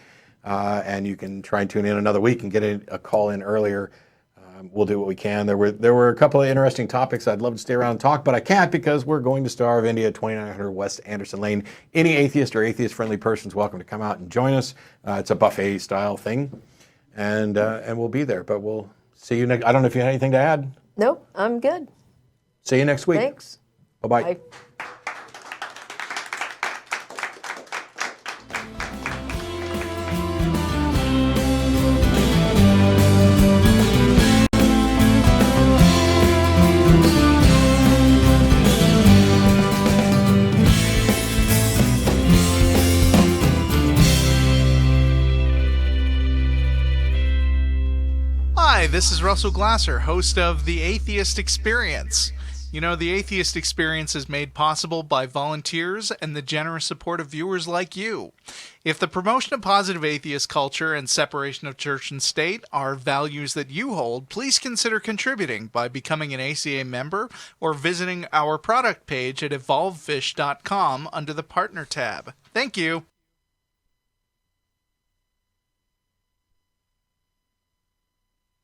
and you can try and tune in another week and get a call in earlier. We'll do what we can. There were a couple of interesting topics I'd love to stay around and talk, but I can't because we're going to Star of India, 2900 West Anderson Lane. Any atheist or atheist-friendly person is welcome to come out and join us. It's a buffet-style thing, and we'll be there. But we'll see you next. I don't know if you had anything to add. Nope, I'm good. See you next week. Thanks. Bye-bye. Bye. Hi, this is Russell Glasser, host of The Atheist Experience. You know, The Atheist Experience is made possible by volunteers and the generous support of viewers like you. If the promotion of positive atheist culture and separation of church and state are values that you hold, please consider contributing by becoming an ACA member or visiting our product page at evolvefish.com under the Partner tab. Thank you.